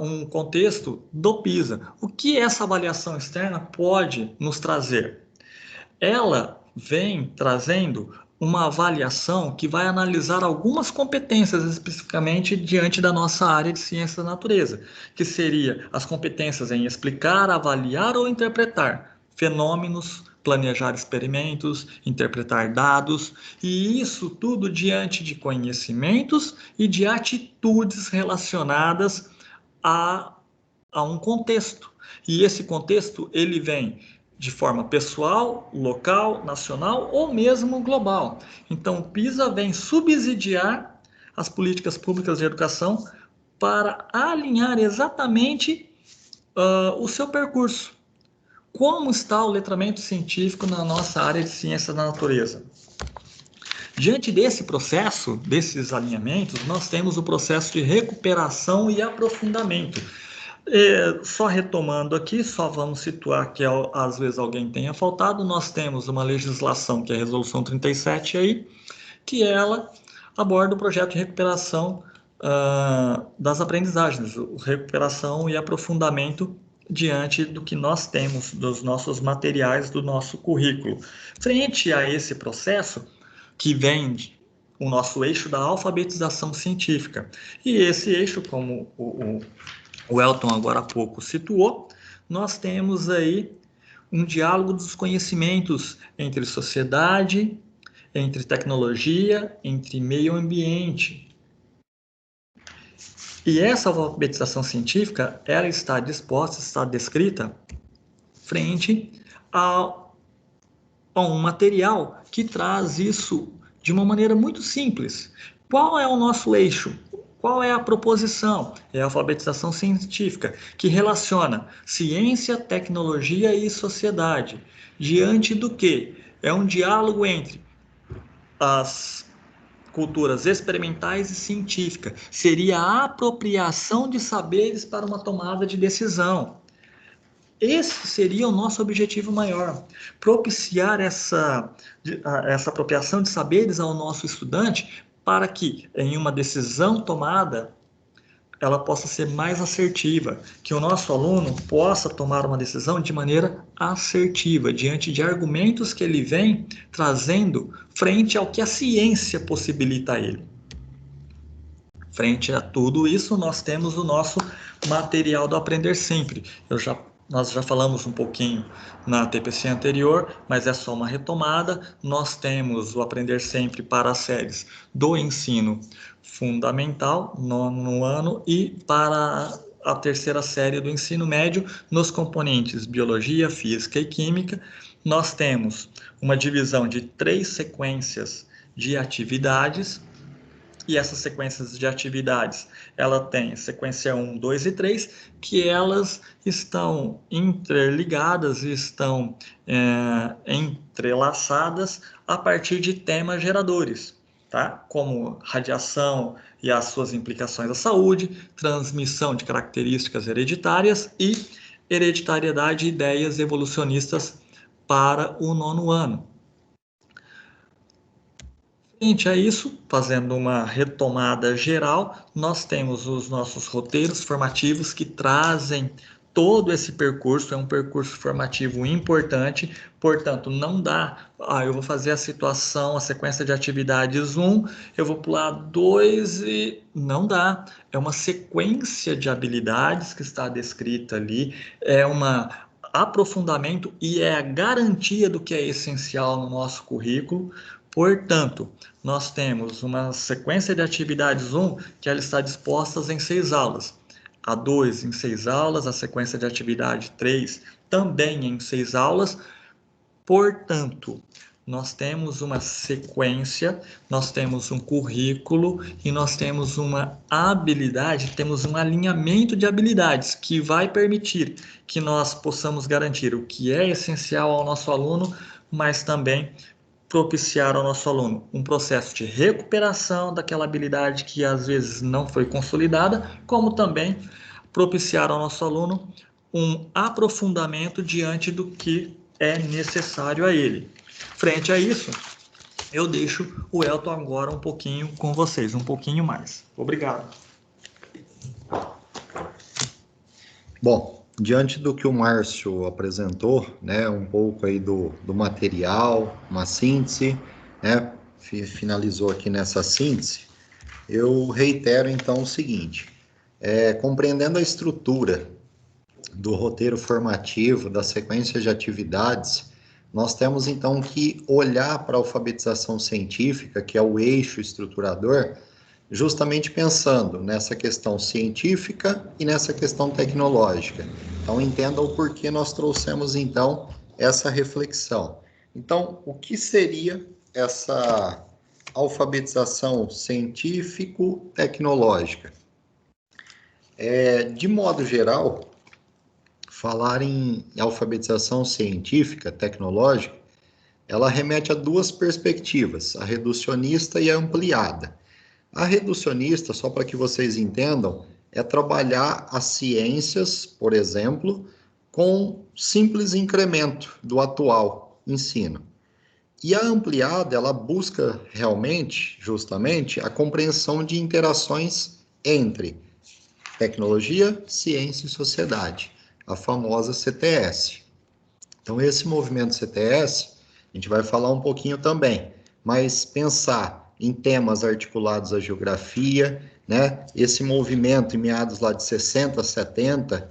um contexto do PISA. O que essa avaliação externa pode nos trazer? Ela vem trazendo uma avaliação que vai analisar algumas competências especificamente diante da nossa área de ciência da natureza, que seria as competências em explicar, avaliar ou interpretar fenômenos, planejar experimentos, interpretar dados, e isso tudo diante de conhecimentos e de atitudes relacionadas a um contexto. E esse contexto, ele vem de forma pessoal, local, nacional ou mesmo global. Então, o PISA vem subsidiar as políticas públicas de educação para alinhar exatamente o seu percurso. Como está o letramento científico na nossa área de ciência da natureza? Diante desse processo, desses alinhamentos, nós temos o processo de recuperação e aprofundamento. Só retomando aqui, só vamos situar que às vezes alguém tenha faltado, nós temos uma legislação, que é a Resolução 37 aí, que ela aborda o projeto de recuperação das aprendizagens, recuperação e aprofundamento diante do que nós temos, dos nossos materiais, do nosso currículo. Frente a esse processo, que vem o nosso eixo da alfabetização científica, e esse eixo, como o Elton agora há pouco situou, nós temos aí um diálogo dos conhecimentos entre sociedade, entre tecnologia, entre meio ambiente. E essa alfabetização científica, ela está disposta, está descrita frente a um material que traz isso de uma maneira muito simples. Qual é o nosso eixo? Qual é a proposição? É a alfabetização científica, que relaciona ciência, tecnologia e sociedade. Diante do que? É um diálogo entre as culturas experimentais e científicas. Seria a apropriação de saberes para uma tomada de decisão. Esse seria o nosso objetivo maior, propiciar essa apropriação de saberes ao nosso estudante para que, em uma decisão tomada, ela possa ser mais assertiva, que o nosso aluno possa tomar uma decisão de maneira assertiva, diante de argumentos que ele vem trazendo frente ao que a ciência possibilita a ele. Frente a tudo isso, nós temos o nosso material do Aprender Sempre. Nós já falamos um pouquinho na TPC anterior, mas é só uma retomada. Nós temos o Aprender Sempre para as séries do ensino fundamental, nono ano, e para a terceira série do ensino médio, nos componentes Biologia, Física e Química. Nós temos uma divisão de 3 sequências de atividades, e essas sequências de atividades, ela tem sequência 1, 2 e 3, que elas estão interligadas, estão entrelaçadas a partir de temas geradores, tá? Como radiação e as suas implicações à saúde, transmissão de características hereditárias e hereditariedade e ideias evolucionistas para o nono ano. Frente a isso, fazendo uma retomada geral, nós temos os nossos roteiros formativos que trazem todo esse percurso, é um percurso formativo importante, portanto, não dá, eu vou fazer a situação, a sequência de atividades 1, eu vou pular 2 e não dá. É uma sequência de habilidades que está descrita ali, é um aprofundamento e é a garantia do que é essencial no nosso currículo. Portanto, nós temos uma sequência de atividades 1 que ela está disposta em 6 aulas. A 2 em 6 aulas, a sequência de atividade 3 também em 6 aulas. Portanto, nós temos uma sequência, nós temos um currículo e nós temos uma habilidade, temos um alinhamento de habilidades que vai permitir que nós possamos garantir o que é essencial ao nosso aluno, mas também propiciar ao nosso aluno um processo de recuperação daquela habilidade que às vezes não foi consolidada, como também propiciar ao nosso aluno um aprofundamento diante do que é necessário a ele. Frente a isso, eu deixo o Elton agora um pouquinho com vocês, um pouquinho mais. Obrigado. Bom, diante do que o Márcio apresentou, né, um pouco aí do material, uma síntese, né, finalizou aqui nessa síntese, eu reitero então o seguinte, compreendendo a estrutura do roteiro formativo, da sequência de atividades, nós temos então que olhar para a alfabetização científica, que é o eixo estruturador, justamente pensando nessa questão científica e nessa questão tecnológica. Então, entenda o porquê nós trouxemos, então, essa reflexão. Então, o que seria essa alfabetização científico-tecnológica? De modo geral, falar em alfabetização científica, tecnológica, ela remete a duas perspectivas, a reducionista e a ampliada. A reducionista, só para que vocês entendam, é trabalhar as ciências, por exemplo, com simples incremento do atual ensino. E a ampliada, ela busca realmente, justamente, a compreensão de interações entre tecnologia, ciência e sociedade, a famosa CTS. Então, esse movimento CTS, a gente vai falar um pouquinho também, mas pensar em temas articulados à geografia, né? Esse movimento em meados lá de 60, 70,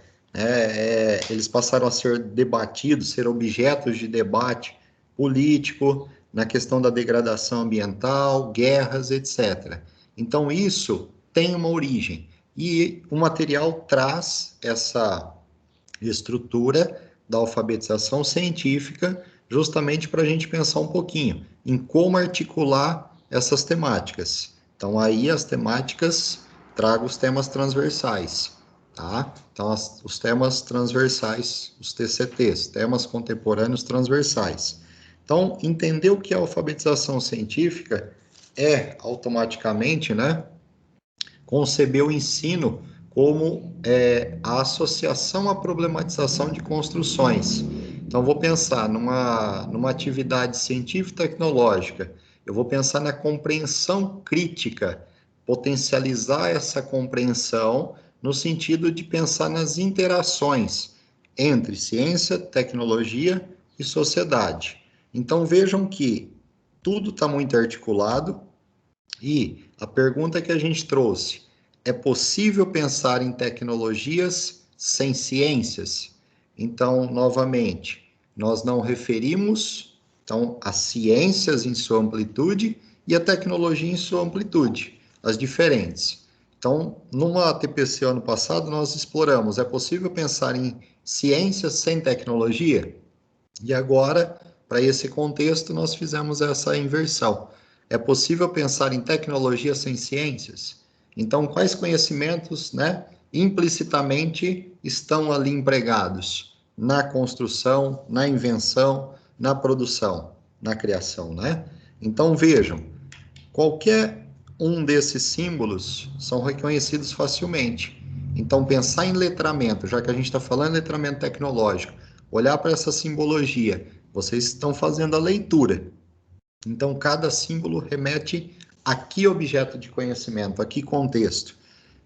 eles passaram a ser debatidos, ser objetos de debate político, na questão da degradação ambiental, guerras, etc. Então, isso tem uma origem. E o material traz essa estrutura da alfabetização científica, justamente para a gente pensar um pouquinho em como articular essas temáticas. Então, aí as temáticas, trago os temas transversais, tá? Então, os temas transversais, os TCTs, temas contemporâneos transversais. Então, entender o que é alfabetização científica é automaticamente, né, conceber o ensino como a associação à problematização de construções. Então, vou pensar numa atividade científico-tecnológica, eu vou pensar na compreensão crítica, potencializar essa compreensão no sentido de pensar nas interações entre ciência, tecnologia e sociedade. Então, vejam que tudo está muito articulado e a pergunta que a gente trouxe, é possível pensar em tecnologias sem ciências? Então, novamente, nós não referimos as ciências em sua amplitude e a tecnologia em sua amplitude, as diferentes. Então, numa TPC ano passado, nós exploramos, é possível pensar em ciências sem tecnologia? E agora, para esse contexto, nós fizemos essa inversão. É possível pensar em tecnologia sem ciências? Então, quais conhecimentos, né, implicitamente estão ali empregados na construção, na invenção, na produção, na criação, né? Então, vejam, qualquer um desses símbolos são reconhecidos facilmente. Então, pensar em letramento, já que a gente está falando de letramento tecnológico, olhar para essa simbologia, vocês estão fazendo a leitura. Então, cada símbolo remete a que objeto de conhecimento, a que contexto.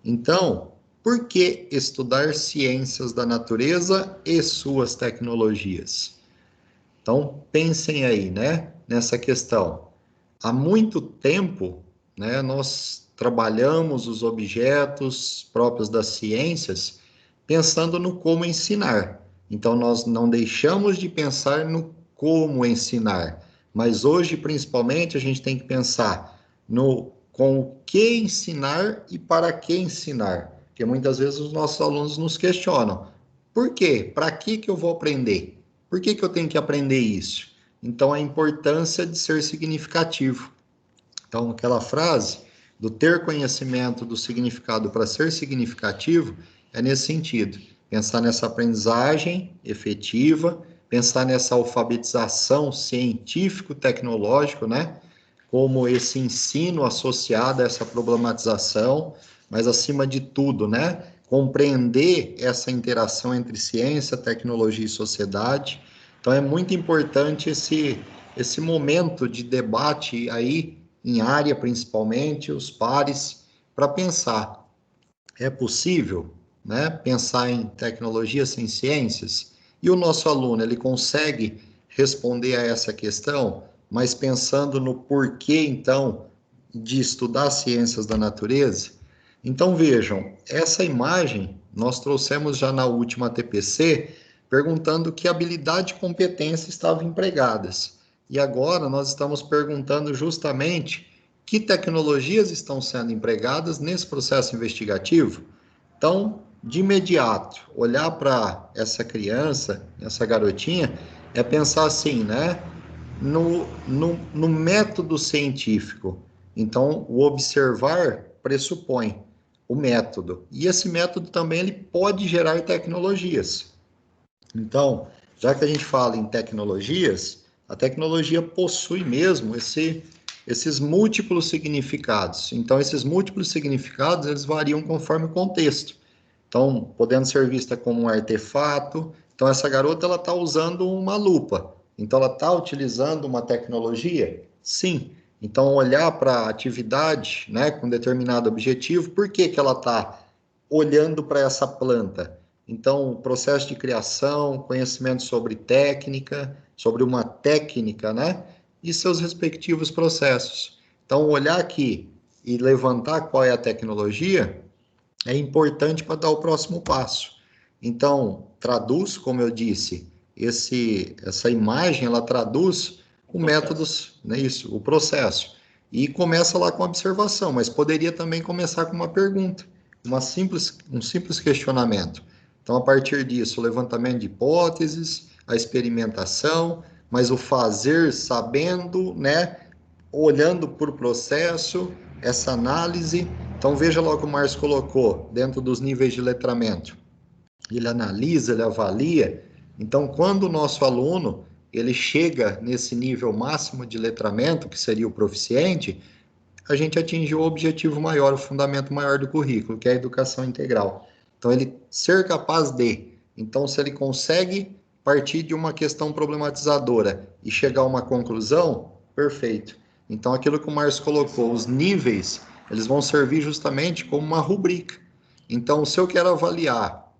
Então, por que estudar ciências da natureza e suas tecnologias? Então, pensem aí, né, nessa questão. Há muito tempo, né, nós trabalhamos os objetos próprios das ciências pensando no como ensinar. Então, nós não deixamos de pensar no como ensinar, mas hoje, principalmente, a gente tem que pensar no com o que ensinar e para que ensinar. Porque muitas vezes os nossos alunos nos questionam: por quê? Para que eu vou aprender? Por que eu tenho que aprender isso? Então, a importância de ser significativo. Então, aquela frase do ter conhecimento do significado para ser significativo é nesse sentido. Pensar nessa aprendizagem efetiva, pensar nessa alfabetização científico-tecnológico, né? Como esse ensino associado a essa problematização, mas acima de tudo, né? Compreender essa interação entre ciência, tecnologia e sociedade. Então, é muito importante esse momento de debate aí, em área principalmente, os pares, para pensar, é possível, né, pensar em tecnologia sem ciências? E o nosso aluno, ele consegue responder a essa questão, mas pensando no porquê, então, de estudar ciências da natureza? Então, vejam, essa imagem nós trouxemos já na última TPC, perguntando que habilidade e competência estavam empregadas. E agora nós estamos perguntando justamente que tecnologias estão sendo empregadas nesse processo investigativo. Então, de imediato, olhar para essa criança, essa garotinha, é pensar assim, né? No método científico. Então, o observar pressupõe o método. E esse método também ele pode gerar tecnologias. Então, já que a gente fala em tecnologias, A tecnologia possui mesmo esses múltiplos significados. Então, esses múltiplos significados, eles variam conforme o contexto. Então, podendo ser vista como um artefato. Então, essa garota, ela está usando uma lupa. Então, ela está utilizando uma tecnologia? Sim. Então, olhar para a atividade, né, com determinado objetivo, por que que ela está olhando para essa planta? Então, processo de criação, conhecimento sobre técnica, sobre uma técnica, né? E seus respectivos processos. Então, olhar aqui e levantar qual é a tecnologia é importante para dar o próximo passo. Então, traduz, como eu disse, essa imagem, ela traduz o métodos, né, isso, o processo. E começa lá com observação, mas poderia também começar com uma pergunta, um simples questionamento. Então, a partir disso, o levantamento de hipóteses, a experimentação, mas o fazer sabendo, né, olhando por processo, essa análise. Então, veja lá o que o Márcio colocou dentro dos níveis de letramento. Ele analisa, ele avalia. Então, quando o nosso aluno ele chega nesse nível máximo de letramento, que seria o proficiente, a gente atingiu o objetivo maior, o fundamento maior do currículo, que é a educação integral. Então, ele ser capaz de. Então, se ele consegue partir de uma questão problematizadora e chegar a uma conclusão, perfeito. Então, aquilo que o Márcio colocou, os níveis, eles vão servir justamente como uma rubrica. Então, se eu quero avaliar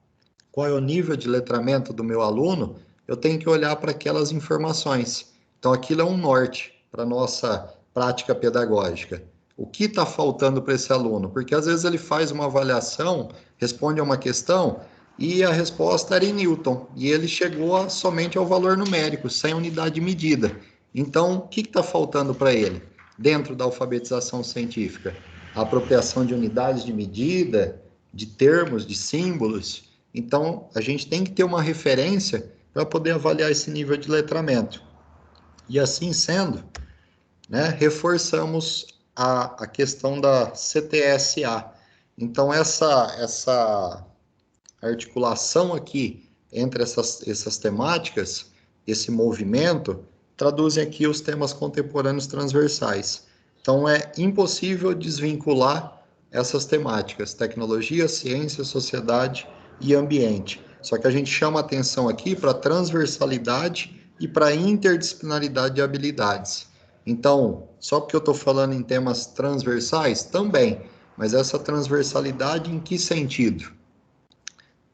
qual é o nível de letramento do meu aluno, eu tenho que olhar para aquelas informações. Então, aquilo é um norte para a nossa prática pedagógica. O que está faltando para esse aluno? Porque às vezes ele faz uma avaliação, responde a uma questão e a resposta era em Newton, e ele chegou somente ao valor numérico, sem unidade de medida. Então, o que está faltando para ele? Dentro da alfabetização científica, a apropriação de unidades de medida, de termos, de símbolos. Então, a gente tem que ter uma referência para poder avaliar esse nível de letramento. E assim sendo, né, reforçamos a questão da CTSA. Então, essa articulação aqui entre essas temáticas, esse movimento, traduzem aqui os temas contemporâneos transversais. Então, é impossível desvincular essas temáticas, tecnologia, ciência, sociedade e ambiente. Só que a gente chama atenção aqui para a transversalidade e para a interdisciplinaridade de habilidades. Então, só porque eu estou falando em temas transversais, também, mas essa transversalidade em que sentido?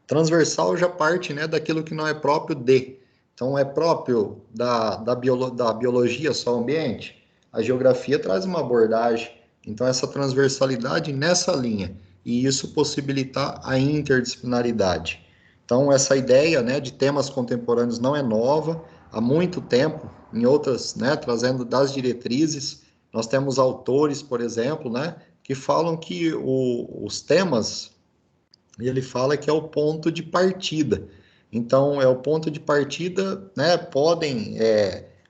Transversal já parte, né, daquilo que não é próprio de. Então, é próprio da biologia só o ambiente? A geografia traz uma abordagem. Então, essa transversalidade nessa linha. E isso possibilitar a interdisciplinaridade. Então, essa ideia, né, de temas contemporâneos não é nova. Há muito tempo, em outras, né, trazendo das diretrizes, nós temos autores, por exemplo, né, que falam que os temas, ele fala que é o ponto de partida. Então, é o ponto de partida, né,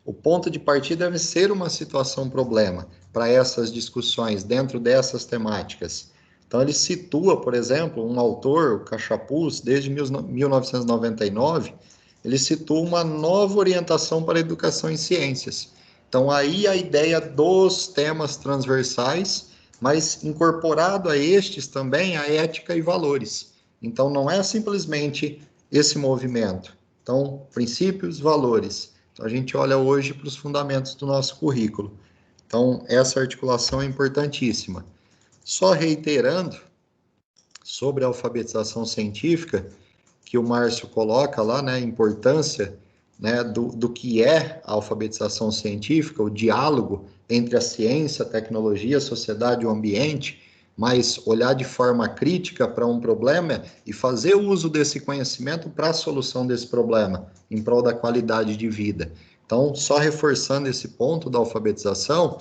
o ponto de partida deve ser uma situação-problema para essas discussões dentro dessas temáticas. Então, ele situa, por exemplo, um autor, o Cachapuz, desde 1999, ele situa uma nova orientação para a educação em ciências. Então, aí a ideia dos temas transversais, mas incorporado a estes também a ética e valores. Então, não é simplesmente esse movimento. Então, princípios, valores. Então, a gente olha hoje para os fundamentos do nosso currículo. Então, essa articulação é importantíssima. Só reiterando sobre a alfabetização científica, que o Márcio coloca lá, né, a importância, né, do que é a alfabetização científica, o diálogo entre a ciência, a tecnologia, a sociedade e o ambiente, mas olhar de forma crítica para um problema e fazer uso desse conhecimento para a solução desse problema, em prol da qualidade de vida. Então, só reforçando esse ponto da alfabetização,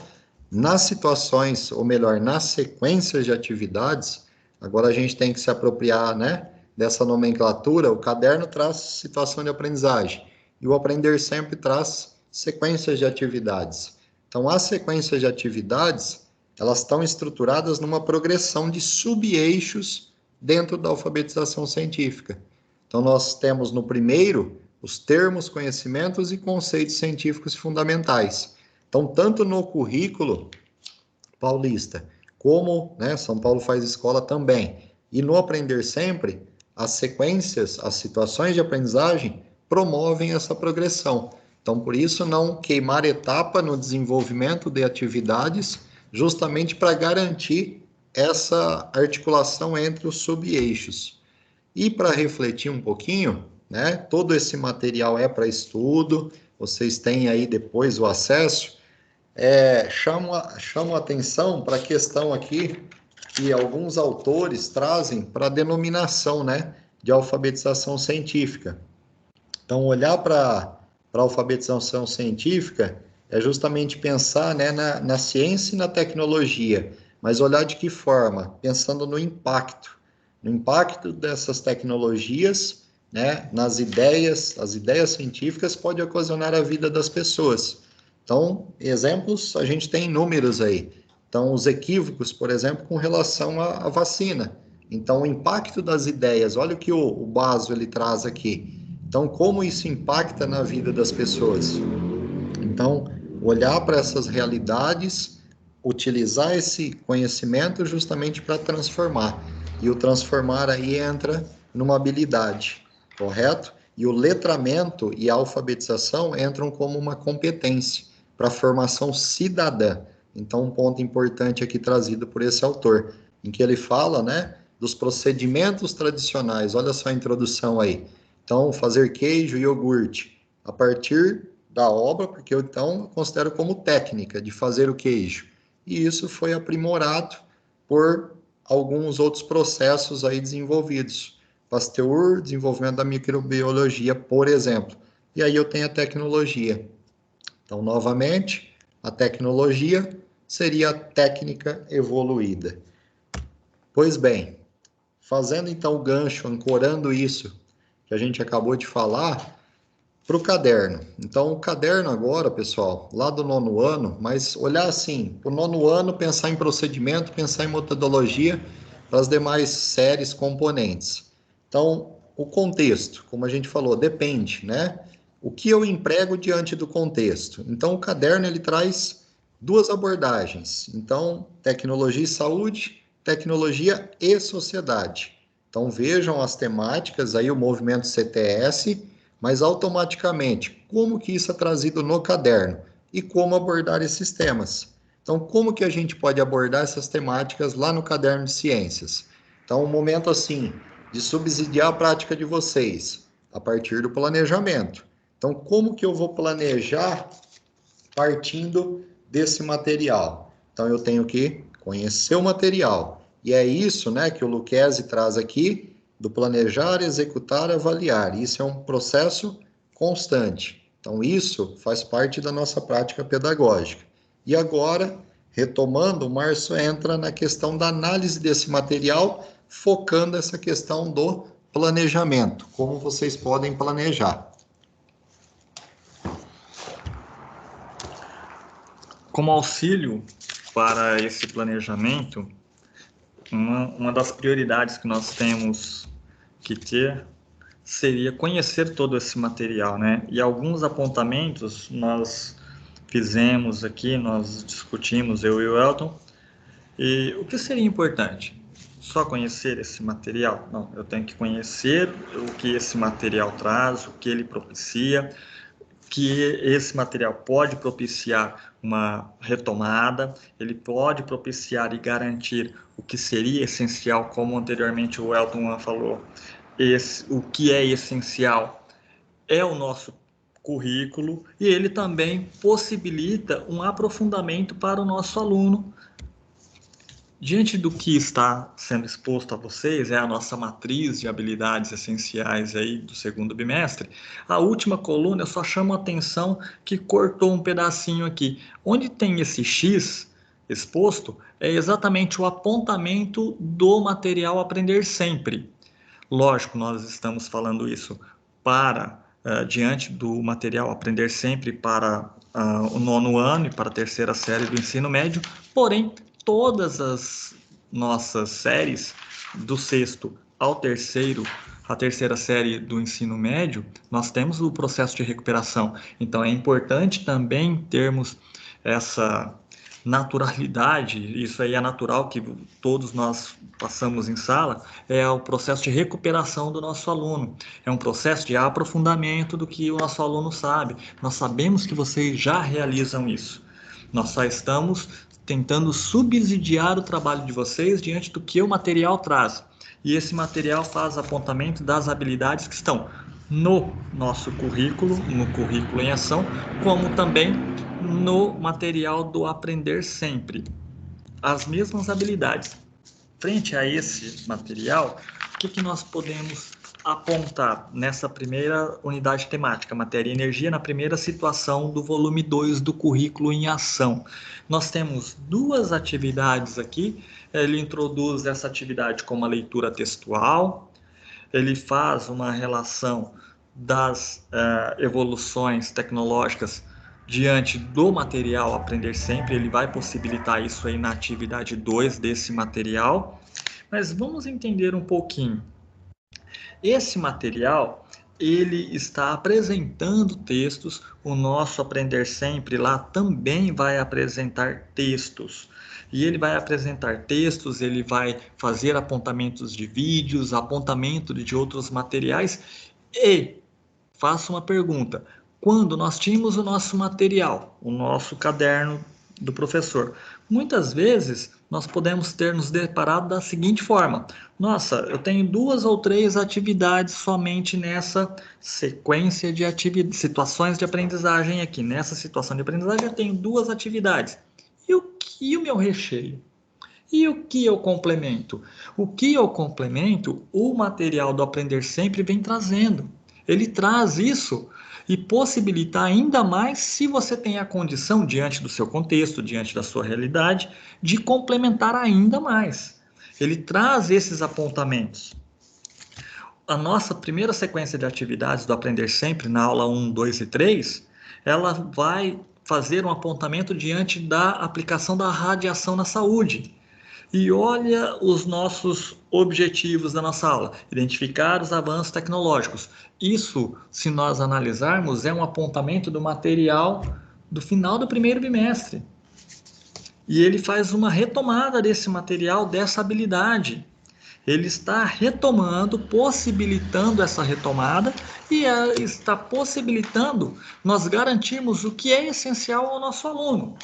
nas situações, ou melhor, nas sequências de atividades, agora a gente tem que se apropriar, né, dessa nomenclatura. O caderno traz situação de aprendizagem e o aprender sempre traz sequências de atividades. Então, as sequências de atividades, elas estão estruturadas numa progressão de sub-eixos dentro da alfabetização científica. Então, nós temos no primeiro, os termos, conhecimentos e conceitos científicos fundamentais. Então, tanto no currículo paulista, como, né, São Paulo faz escola também, e no Aprender Sempre, as sequências, as situações de aprendizagem promovem essa progressão. Então, por isso, não queimar etapa no desenvolvimento de atividades, justamente para garantir essa articulação entre os sub-eixos. E para refletir um pouquinho, né, todo esse material é para estudo, vocês têm aí depois o acesso, chamo a atenção para a questão aqui que alguns autores trazem para a denominação, né, de alfabetização científica. Então, olhar para a alfabetização científica é justamente pensar, né, na ciência e na tecnologia, mas olhar de que forma? Pensando no impacto dessas tecnologias, né, nas ideias, as ideias científicas podem ocasionar a vida das pessoas. Então, exemplos, a gente tem inúmeros aí. Então, os equívocos, por exemplo, com relação à vacina. Então, o impacto das ideias, olha o que o Baso ele traz aqui. Então, como isso impacta na vida das pessoas? Então, olhar para essas realidades, utilizar esse conhecimento justamente para transformar. E o transformar aí entra numa habilidade, correto? E o letramento e a alfabetização entram como uma competência para a formação cidadã. Então, um ponto importante aqui trazido por esse autor, em que ele fala, né, dos procedimentos tradicionais. Olha só a introdução aí. Então, fazer queijo e iogurte a partir da obra, porque eu então considero como técnica de fazer o queijo. E isso foi aprimorado por alguns outros processos aí desenvolvidos. Pasteur, desenvolvimento da microbiologia, por exemplo. E aí eu tenho a tecnologia. Então, novamente, a tecnologia seria a técnica evoluída. Pois bem, fazendo então o gancho, ancorando isso que a gente acabou de falar, para o caderno. Então, o caderno agora, pessoal, lá do 9º ano, mas olhar assim, para o 9º ano, pensar em procedimento, pensar em metodologia para as demais séries, componentes. Então, o contexto, como a gente falou, depende, né? O que eu emprego diante do contexto? Então, o caderno, ele traz duas abordagens. Então, tecnologia e saúde, tecnologia e sociedade. Então, vejam as temáticas, aí o movimento CTS, mas automaticamente, como que isso é trazido no caderno e como abordar esses temas. Então, como que a gente pode abordar essas temáticas lá no caderno de ciências? Então, um momento assim, de subsidiar a prática de vocês, a partir do planejamento. Então, como que eu vou planejar partindo desse material? Então, eu tenho que conhecer o material. E é isso, né, que o Lucchesi traz aqui, do planejar, executar, avaliar. Isso é um processo constante. Então, isso faz parte da nossa prática pedagógica. E agora, retomando, o Márcio entra na questão da análise desse material, focando essa questão do planejamento, como vocês podem planejar. Como auxílio para esse planejamento, uma das prioridades que nós temos que ter seria conhecer todo esse material, né? E alguns apontamentos nós fizemos aqui, nós discutimos, eu e o Elton, e o que seria importante? Só conhecer esse material? Não, eu tenho que conhecer o que esse material traz, o que ele propicia, que esse material pode propiciar uma retomada, ele pode propiciar e garantir o que seria essencial, como anteriormente o Elton falou. O que é essencial é o nosso currículo e ele também possibilita um aprofundamento para o nosso aluno. Diante do que está sendo exposto a vocês, é a nossa matriz de habilidades essenciais aí do 2º bimestre, a última coluna eu só chamo a atenção que cortou um pedacinho aqui. Onde tem esse X exposto, é exatamente o apontamento do material Aprender Sempre. Lógico, nós estamos falando isso para, diante do material Aprender Sempre para o 9º ano e para a 3ª série do ensino médio, porém, todas as nossas séries, do 6º ao 3º a terceira série do ensino médio, nós temos o processo de recuperação. Então, é importante também termos essa naturalidade, isso aí é natural que todos nós passamos em sala, é o processo de recuperação do nosso aluno. É um processo de aprofundamento do que o nosso aluno sabe. Nós sabemos que vocês já realizam isso. Nós só estamos tentando subsidiar o trabalho de vocês diante do que o material traz. E esse material faz apontamento das habilidades que estão no nosso currículo, no currículo em ação, como também no material do Aprender Sempre. As mesmas habilidades. Frente a esse material, o que nós podemos apontar nessa primeira unidade temática, matéria e energia, na primeira situação do volume 2 do currículo em ação? Nós temos duas atividades aqui. Ele introduz essa atividade como a leitura textual, ele faz uma relação das evoluções tecnológicas diante do material Aprender Sempre, ele vai possibilitar isso aí na atividade 2 desse material. Mas vamos entender um pouquinho. Esse material, ele está apresentando textos, o nosso Aprender Sempre lá também vai apresentar textos. E ele vai apresentar textos, ele vai fazer apontamentos de vídeos, apontamento de outros materiais. E faço uma pergunta: quando nós tínhamos o nosso material, o nosso caderno do professor, muitas vezes nós podemos ter nos deparado da seguinte forma: nossa, eu tenho 2 ou 3 atividades somente nessa sequência de situações de aprendizagem aqui. Nessa situação de aprendizagem eu tenho 2 atividades. E o meu recheio? E o que eu complemento? O que eu complemento, o material do Aprender Sempre vem trazendo. Ele traz isso e possibilita ainda mais, se você tem a condição, diante do seu contexto, diante da sua realidade, de complementar ainda mais. Ele traz esses apontamentos. A nossa primeira sequência de atividades do Aprender Sempre, na aula 1, 2 e 3, ela vai fazer um apontamento diante da aplicação da radiação na saúde. E olha os nossos objetivos da nossa aula: identificar os avanços tecnológicos. Isso, se nós analisarmos, é um apontamento do material do final do primeiro bimestre. E ele faz uma retomada desse material, dessa habilidade. Ele está retomando, possibilitando essa retomada e está possibilitando nós garantirmos o que é essencial ao nosso aluno.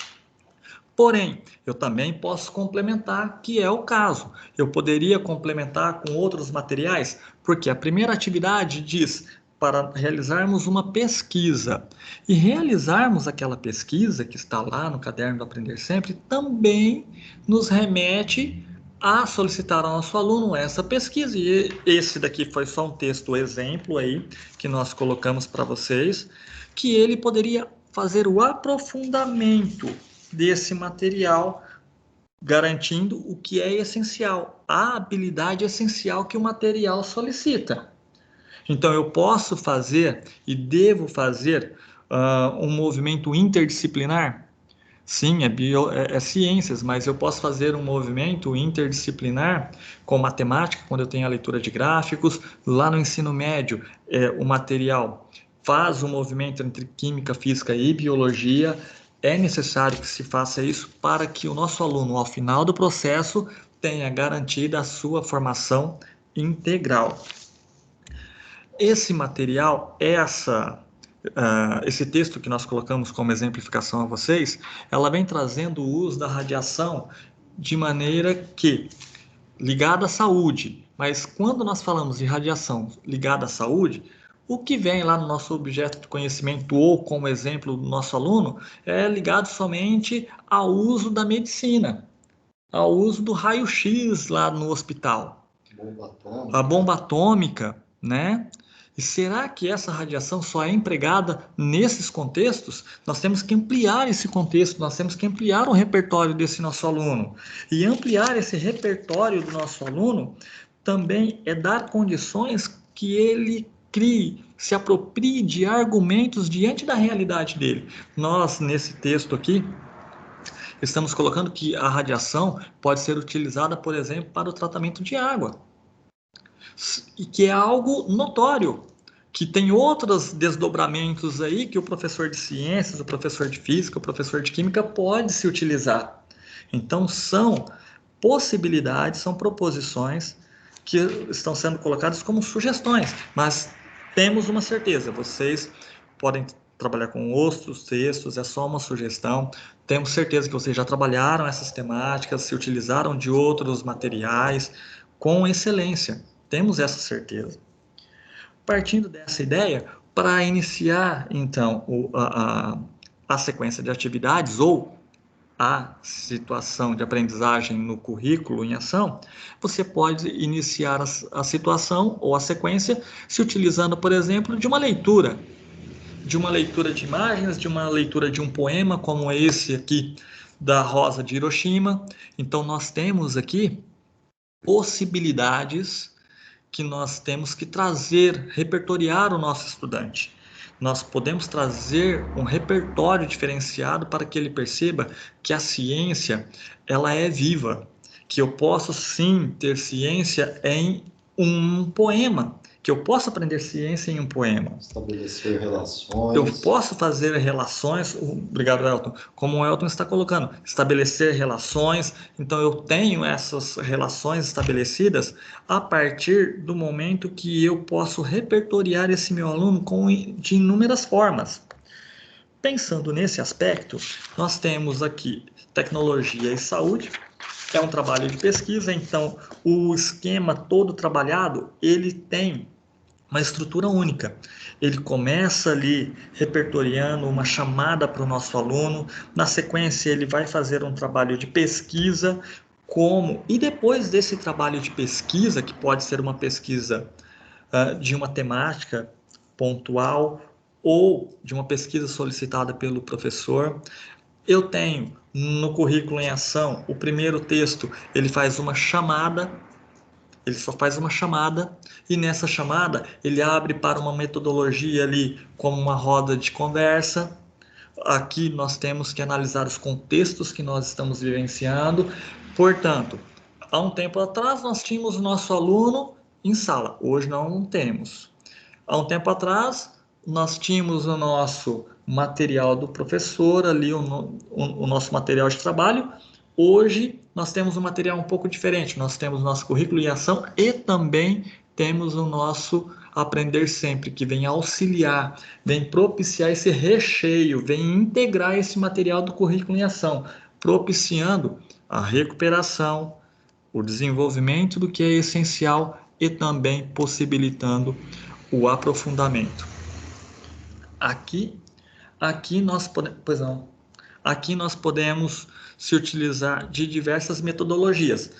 Porém, eu também posso complementar, que é o caso. Eu poderia complementar com outros materiais, porque a primeira atividade diz para realizarmos uma pesquisa. E realizarmos aquela pesquisa que está lá no caderno do Aprender Sempre também nos remete a solicitar ao nosso aluno essa pesquisa. E esse daqui foi só um texto exemplo aí que nós colocamos para vocês, que ele poderia fazer o aprofundamento desse material, garantindo o que é essencial, a habilidade essencial que o material solicita. Então, eu posso fazer e devo fazer um movimento interdisciplinar? Sim, é ciências, mas eu posso fazer um movimento interdisciplinar com matemática, quando eu tenho a leitura de gráficos. Lá no ensino médio, o material faz um movimento entre química, física e biologia. É necessário que se faça isso para que o nosso aluno, ao final do processo, tenha garantida a sua formação integral. Esse material, esse texto que nós colocamos como exemplificação a vocês, ela vem trazendo o uso da radiação de maneira que, ligada à saúde, mas quando nós falamos de radiação ligada à saúde, o que vem lá no nosso objeto de conhecimento ou como exemplo do nosso aluno é ligado somente ao uso da medicina, ao uso do raio-x lá no hospital. A bomba atômica, né? E será que essa radiação só é empregada nesses contextos? Nós temos que ampliar esse contexto, nós temos que ampliar o repertório desse nosso aluno. E ampliar esse repertório do nosso aluno também é dar condições que ele crie, se aproprie de argumentos diante da realidade dele. Nós, nesse texto aqui, estamos colocando que a radiação pode ser utilizada, por exemplo, para o tratamento de água. e que é algo notório, que tem outros desdobramentos aí que o professor de ciências, o professor de física, o professor de química pode se utilizar. Então, são possibilidades, são proposições que estão sendo colocadas como sugestões, mas temos uma certeza, vocês podem trabalhar com outros textos, é só uma sugestão. Temos certeza que vocês já trabalharam essas temáticas, se utilizaram de outros materiais com excelência. Temos essa certeza. Partindo dessa ideia, para iniciar, então, a sequência de atividades ou a situação de aprendizagem no currículo em ação, você pode iniciar a situação ou a sequência se utilizando, por exemplo, de uma leitura de imagens, de uma leitura de um poema, como esse aqui da Rosa de Hiroshima. Então, nós temos aqui possibilidades que nós temos que trazer, repertoriar o nosso estudante. Nós podemos trazer um repertório diferenciado para que ele perceba que a ciência, ela é viva, que eu posso sim ter ciência em um poema, que eu posso aprender ciência em um poema. Estabelecer relações. Eu posso fazer relações, obrigado, Elton, como o Elton está colocando, estabelecer relações. Então, eu tenho essas relações estabelecidas a partir do momento que eu posso repertoriar esse meu aluno de inúmeras formas. Pensando nesse aspecto, nós temos aqui tecnologia e saúde, é um trabalho de pesquisa, então o esquema todo trabalhado, ele tem uma estrutura única. Ele começa ali repertoriando uma chamada para o nosso aluno, na sequência ele vai fazer um trabalho de pesquisa, e depois desse trabalho de pesquisa, que pode ser uma pesquisa de uma temática pontual ou de uma pesquisa solicitada pelo professor, eu tenho no currículo em ação, o primeiro texto, ele faz uma chamada, ele só faz uma chamada, e nessa chamada ele abre para uma metodologia ali, como uma roda de conversa. Aqui nós temos que analisar os contextos que nós estamos vivenciando. Portanto, há um tempo atrás nós tínhamos o nosso aluno em sala, hoje não temos. Há um tempo atrás nós tínhamos o nosso material do professor ali, o nosso material de trabalho. Hoje nós temos um material um pouco diferente, nós temos o nosso currículo em ação e também temos o nosso Aprender Sempre, que vem auxiliar, vem propiciar esse recheio, vem integrar esse material do currículo em ação, propiciando a recuperação, o desenvolvimento do que é essencial e também possibilitando o aprofundamento. Aqui nós podemos se utilizar de diversas metodologias.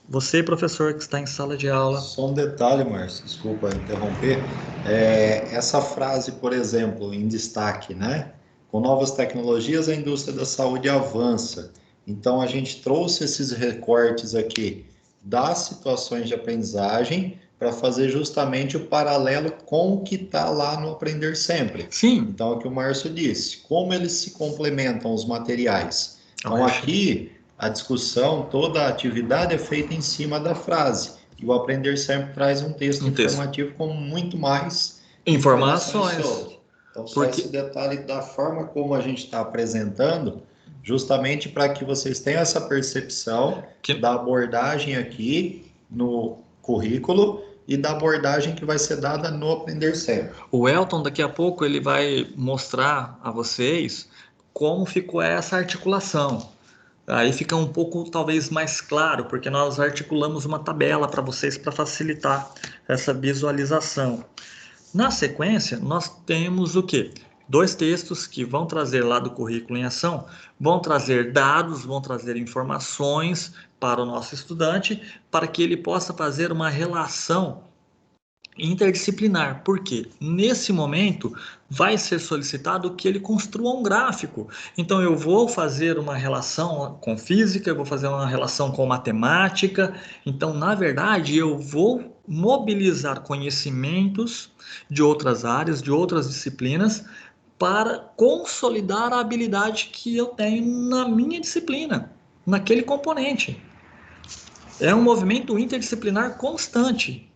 Você, professor, que está em sala de aula... Só um detalhe, Márcio, desculpa interromper. Essa frase, por exemplo, em destaque, né? Com novas tecnologias, a indústria da saúde avança. Então, a gente trouxe esses recortes aqui das situações de aprendizagem para fazer justamente o paralelo com o que está lá no Aprender Sempre. Sim. Então, é o que o Márcio disse, como eles se complementam os materiais. Então, aqui, a discussão, toda a atividade é feita em cima da frase. E o Aprender Sempre traz um texto informativo com muito mais informações. Então, só esse detalhe da forma como a gente está apresentando, justamente para que vocês tenham essa percepção da abordagem aqui no currículo e da abordagem que vai ser dada no Aprender Sempre. O Elton, daqui a pouco, ele vai mostrar a vocês como ficou essa articulação. Aí fica um pouco, talvez, mais claro, porque nós articulamos uma tabela para vocês para facilitar essa visualização. Na sequência, nós temos o quê? 2 textos que vão trazer lá do currículo em ação, vão trazer dados, vão trazer informações para o nosso estudante, para que ele possa fazer uma relação interdisciplinar, porque nesse momento vai ser solicitado que ele construa um gráfico. Então eu vou fazer uma relação com física, eu vou fazer uma relação com matemática. Então, na verdade, eu vou mobilizar conhecimentos de outras áreas, de outras disciplinas, para consolidar a habilidade que eu tenho na minha disciplina, naquele componente. É um movimento interdisciplinar constante.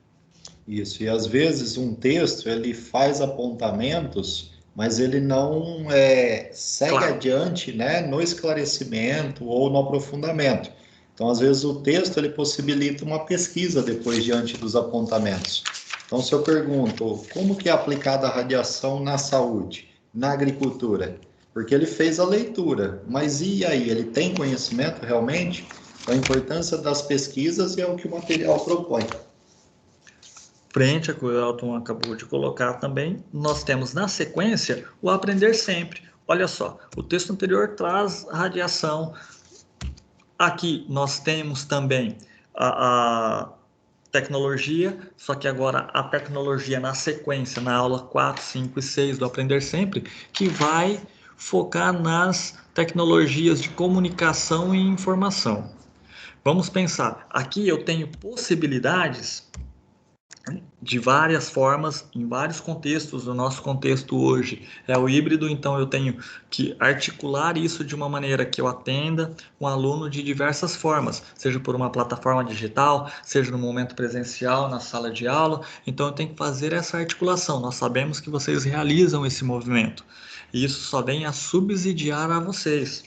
Isso, e às vezes um texto ele faz apontamentos, mas ele não segue Claro. adiante, né, no esclarecimento ou no aprofundamento. Então, às vezes o texto ele possibilita uma pesquisa depois diante dos apontamentos. Então, se eu pergunto como que é aplicada a radiação na saúde, na agricultura, porque ele fez a leitura, mas e aí, ele tem conhecimento realmente? Então, a importância das pesquisas é o que o material propõe. Frente a que o Elton acabou de colocar também, nós temos na sequência o aprender sempre. Olha só, o texto anterior traz radiação. Aqui nós temos também a tecnologia, só que agora a tecnologia na sequência, na aula 4, 5 e 6 do Aprender Sempre, que vai focar nas tecnologias de comunicação e informação. Vamos pensar, aqui eu tenho possibilidades de várias formas, em vários contextos. O nosso contexto hoje é o híbrido, então eu tenho que articular isso de uma maneira que eu atenda um aluno de diversas formas, seja por uma plataforma digital, seja no momento presencial, na sala de aula. Então eu tenho que fazer essa articulação. Nós sabemos que vocês realizam esse movimento, e isso só vem a subsidiar a vocês.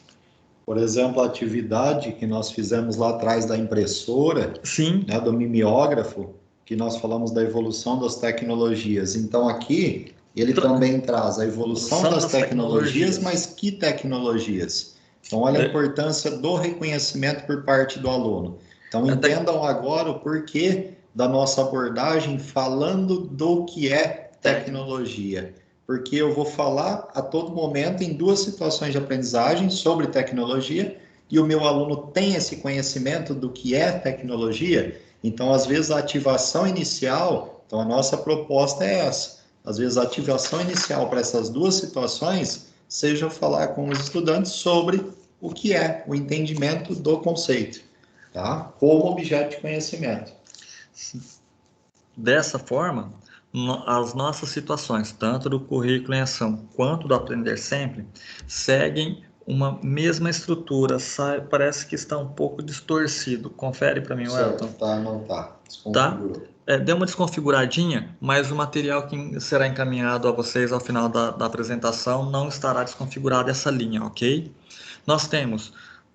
Por exemplo, a atividade que nós fizemos lá atrás da impressora, Sim, né, do mimeógrafo, que nós falamos da evolução das tecnologias. Então, aqui, ele também traz a evolução das tecnologias, mas que tecnologias? Então, olha a importância do reconhecimento por parte do aluno. Então, entendam agora o porquê da nossa abordagem falando do que é tecnologia. Porque eu vou falar a todo momento em duas situações de aprendizagem sobre tecnologia, e o meu aluno tem esse conhecimento do que é tecnologia. Então, às vezes, a ativação inicial, então a nossa proposta é essa. Às vezes, a ativação inicial para essas duas situações seja falar com os estudantes sobre o que é o entendimento do conceito, tá? Como objeto de conhecimento. Dessa forma, as nossas situações, tanto do currículo em ação quanto do Aprender Sempre, seguem uma mesma estrutura. Parece que está um pouco distorcido. Confere para mim, Elton. Tá, não tá. Desconfigurou. Deu uma desconfiguradinha, mas o material que será encaminhado a vocês ao final da apresentação não estará desconfigurada essa linha, ok? Nós temos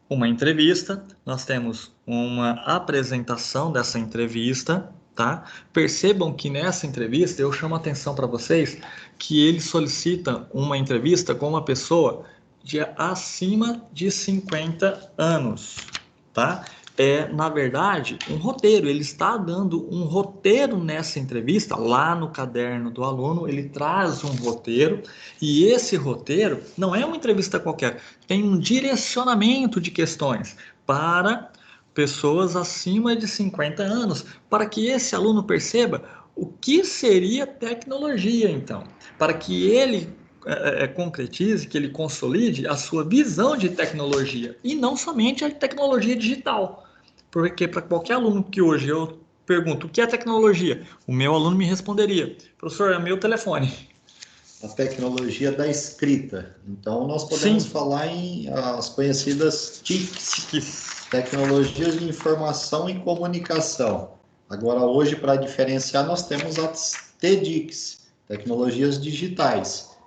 uma entrevista, nós temos uma apresentação dessa entrevista, tá? Percebam que nessa entrevista eu chamo a atenção para vocês que ele solicita uma entrevista com uma pessoa de acima de 50 anos, tá? Na verdade, um roteiro. Ele está dando um roteiro nessa entrevista, lá no caderno do aluno, ele traz um roteiro, e esse roteiro não é uma entrevista qualquer, tem um direcionamento de questões para pessoas acima de 50 anos, para que esse aluno perceba o que seria tecnologia, então, para que ele concretize, que ele consolide a sua visão de tecnologia, e não somente a tecnologia digital. Porque para qualquer aluno que hoje eu pergunto o que é tecnologia, o meu aluno me responderia: professor, é meu telefone. A tecnologia da escrita. Então, nós podemos falar em as conhecidas TICs, tecnologias de informação e comunicação. Agora, hoje, para diferenciar, nós temos as TDICs, tecnologias digitais.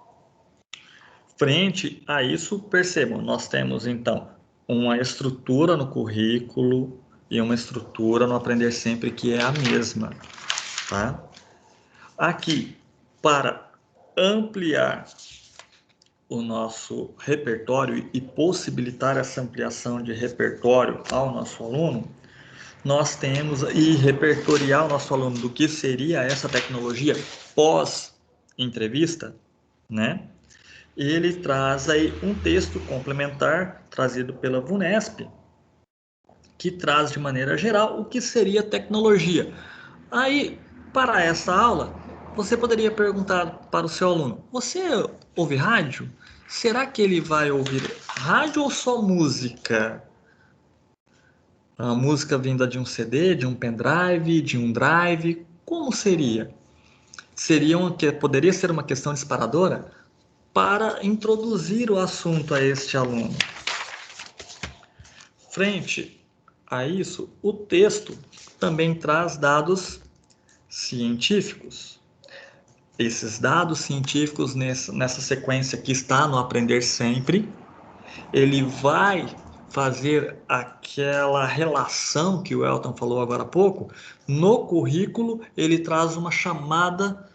Frente a isso, percebam, nós temos, então, uma estrutura no currículo e uma estrutura no Aprender Sempre que é a mesma, tá? Aqui, para ampliar o nosso repertório e possibilitar essa ampliação de repertório ao nosso aluno, nós temos e repertoriar o nosso aluno do que seria essa tecnologia pós-entrevista, né? Ele traz aí um texto complementar trazido pela VUNESP, que traz de maneira geral o que seria tecnologia. Aí, para essa aula, você poderia perguntar para o seu aluno: você ouve rádio? Será que ele vai ouvir rádio ou só música? A música vinda de um CD, de um pendrive, de um drive? Como seria? Poderia ser uma questão disparadora para introduzir o assunto a este aluno. Frente a isso, o texto também traz dados científicos. Esses dados científicos nessa sequência que está no Aprender Sempre, ele vai fazer aquela relação que o Elton falou agora há pouco. No currículo, ele traz uma chamada,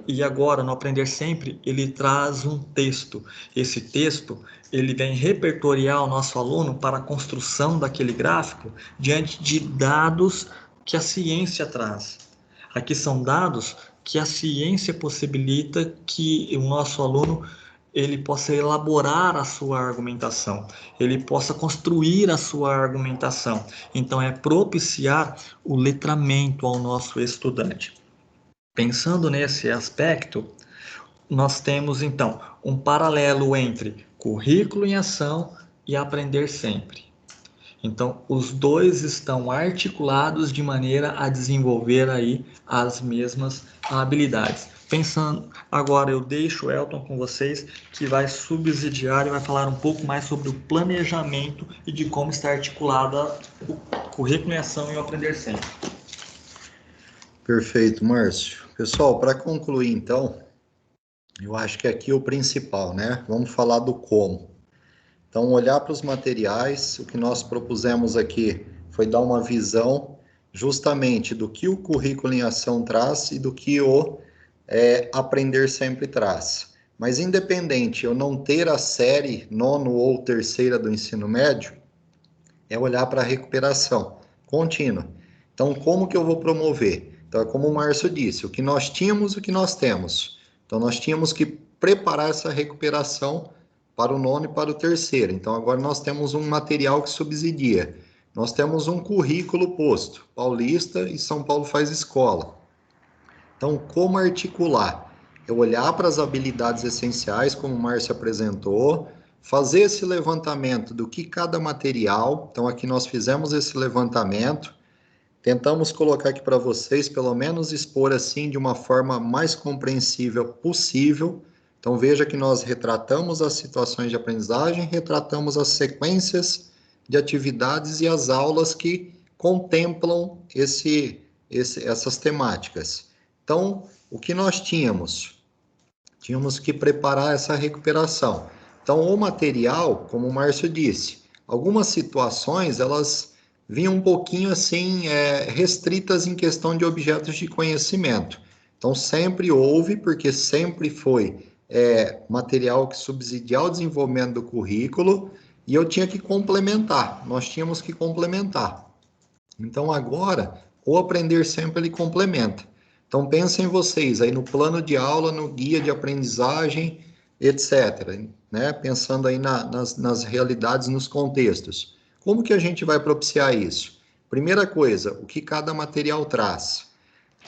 e agora, no Aprender Sempre, ele traz um texto. Esse texto, ele vem repertoriar o nosso aluno para a construção daquele gráfico diante de dados que a ciência traz. Aqui são dados que a ciência possibilita que o nosso aluno ele possa elaborar a sua argumentação, ele possa construir a sua argumentação. Então, é propiciar o letramento ao nosso estudante. Pensando nesse aspecto, nós temos, então, um paralelo entre currículo em ação e Aprender Sempre. Então, os dois estão articulados de maneira a desenvolver aí as mesmas habilidades. Pensando, agora eu deixo o Elton com vocês, que vai subsidiar e vai falar um pouco mais sobre o planejamento e de como está articulada o currículo em ação e o Aprender Sempre. Perfeito, Márcio. Pessoal, para concluir, então, eu acho que aqui é o principal, né? Vamos falar do como. Então, olhar para os materiais, o que nós propusemos aqui foi dar uma visão justamente do que o currículo em ação traz e do que o Aprender Sempre traz. Mas independente eu não ter a série nono ou terceira do ensino médio, é olhar para a recuperação contínua. Então, como que eu vou promover? Então, é como o Márcio disse, o que nós tínhamos, o que nós temos. Então, nós tínhamos que preparar essa recuperação para o nono e para o terceiro. Então, agora nós temos um material que subsidia. Nós temos um currículo posto, Paulista e São Paulo faz escola. Então, como articular? Eu olhar para as habilidades essenciais, como o Márcio apresentou, fazer esse levantamento do que cada material. Então, aqui nós fizemos esse levantamento, tentamos colocar aqui para vocês, pelo menos expor assim de uma forma mais compreensível possível. Então, veja que nós retratamos as situações de aprendizagem, retratamos as sequências de atividades e as aulas que contemplam essas temáticas. Então, o que nós tínhamos? Tínhamos que preparar essa recuperação. Então, o material, como o Márcio disse, algumas situações, elas vinham um pouquinho assim, restritas em questão de objetos de conhecimento. Então, sempre houve, porque sempre foi material que subsidia o desenvolvimento do currículo, e eu tinha que complementar, nós tínhamos que complementar. Então, agora, o Aprender Sempre ele complementa. Então, pensem vocês aí no plano de aula, no guia de aprendizagem, etc., né? Pensando aí nas realidades, nos contextos. Como que a gente vai propiciar isso? Primeira coisa, o que cada material traz.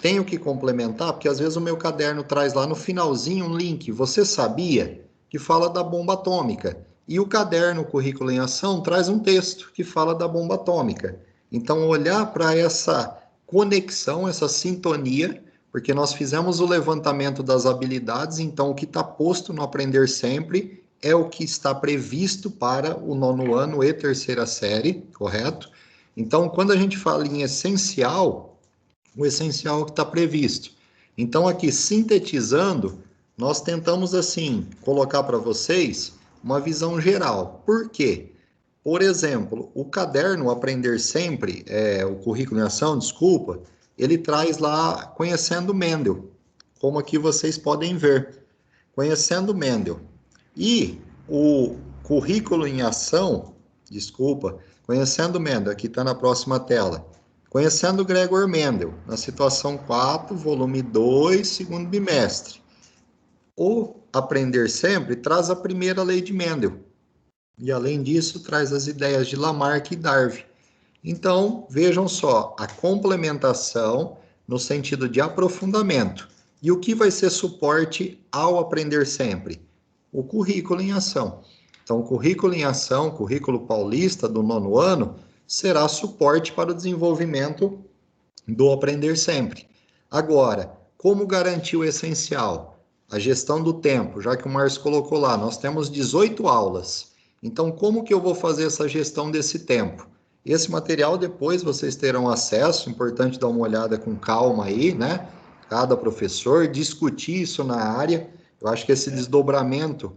Tenho que complementar, porque às vezes o meu caderno traz lá no finalzinho um link. Você sabia? Que fala da bomba atômica. E o caderno Currículo em Ação traz um texto que fala da bomba atômica. Então, olhar para essa conexão, essa sintonia, porque nós fizemos o levantamento das habilidades, então o que está posto no Aprender Sempre é o que está previsto para o nono ano e terceira série, correto? Então, quando a gente fala em essencial, o essencial é o que está previsto. Então, aqui, sintetizando, nós tentamos, assim, colocar para vocês uma visão geral. Por quê? Por exemplo, o caderno Aprender Sempre, o currículo em ação, desculpa, ele traz lá Conhecendo Mendel, como aqui vocês podem ver. Conhecendo Mendel. E o currículo em ação, Conhecendo Mendel, aqui está na próxima tela. Conhecendo Gregor Mendel, na situação 4, volume 2, segundo bimestre. O Aprender Sempre traz a primeira lei de Mendel. E, além disso, traz as ideias de Lamarck e Darwin. Então, vejam só, a complementação no sentido de aprofundamento. E o que vai ser suporte ao Aprender Sempre? O currículo em ação. Então, o currículo em ação, currículo paulista do nono ano, será suporte para o desenvolvimento do Aprender Sempre. Agora, como garantir o essencial? A gestão do tempo, já que o Márcio colocou lá, nós temos 18 aulas. Então, como que eu vou fazer essa gestão desse tempo? Esse material depois vocês terão acesso, importante dar uma olhada com calma aí, né? Cada professor, discutir isso na área. Eu acho que esse desdobramento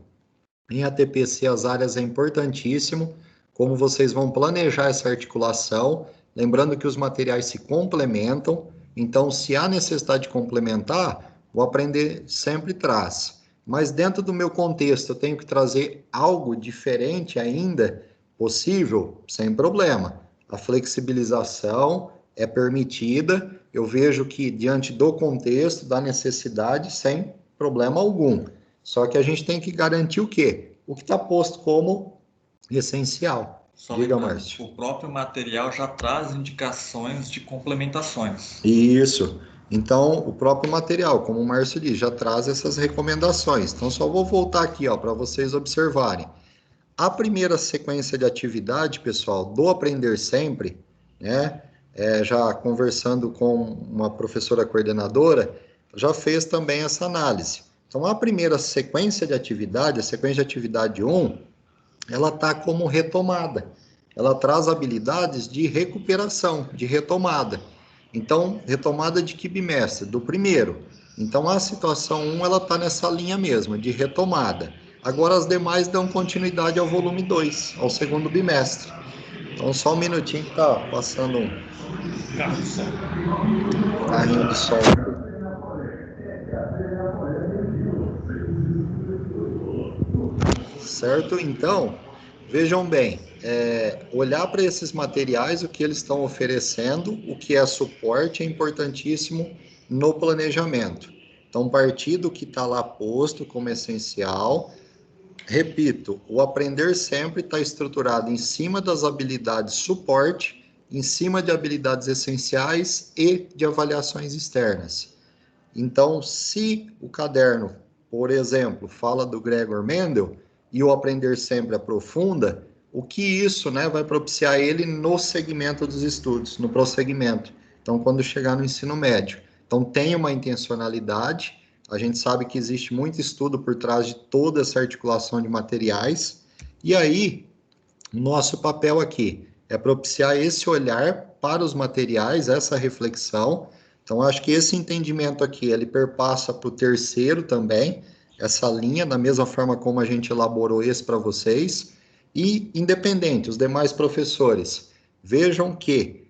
em ATPC, as áreas é importantíssimo, como vocês vão planejar essa articulação, lembrando que os materiais se complementam, então se há necessidade de complementar, o Aprender Sempre traz. Mas dentro do meu contexto, eu tenho que trazer algo diferente ainda, possível, sem problema. A flexibilização é permitida, eu vejo que diante do contexto, da necessidade, sem problema algum. Só que a gente tem que garantir o quê? O que está posto como essencial. Só Diga, lembrando, Márcio. o próprio material já traz indicações de complementações. Isso. Então, o próprio material, como o Márcio diz, já traz essas recomendações. Então, só vou voltar aqui, ó, para vocês observarem. A primeira sequência de atividade, pessoal, do Aprender Sempre, né? Já conversando com uma professora coordenadora, já fez também essa análise. Então, a primeira sequência de atividade, a sequência de atividade 1, ela está como retomada. Ela traz habilidades de recuperação, de retomada. Então, retomada de que bimestre? Do primeiro. Então, a situação 1, ela está nessa linha mesmo, de retomada. Agora, as demais dão continuidade ao volume 2, ao segundo bimestre. Então, só um minutinho que está passando um carrinho de som. Certo? Então, vejam bem, olhar para esses materiais, o que eles estão oferecendo, o que é suporte é importantíssimo no planejamento. Então, partir do que está lá posto como essencial. Repito, o Aprender Sempre está estruturado em cima das habilidades suporte, em cima de habilidades essenciais e de avaliações externas. Então, se o caderno, por exemplo, fala do Gregor Mendel e o Aprender Sempre aprofunda, o que isso, né, vai propiciar ele no segmento dos estudos, no prosseguimento. Então, quando chegar no ensino médio. Então, tem uma intencionalidade. A gente sabe que existe muito estudo por trás de toda essa articulação de materiais. E aí, nosso papel aqui é propiciar esse olhar para os materiais, essa reflexão. Então, acho que esse entendimento aqui, ele perpassa para o terceiro também, essa linha, da mesma forma como a gente elaborou esse para vocês. E, independente, os demais professores, vejam que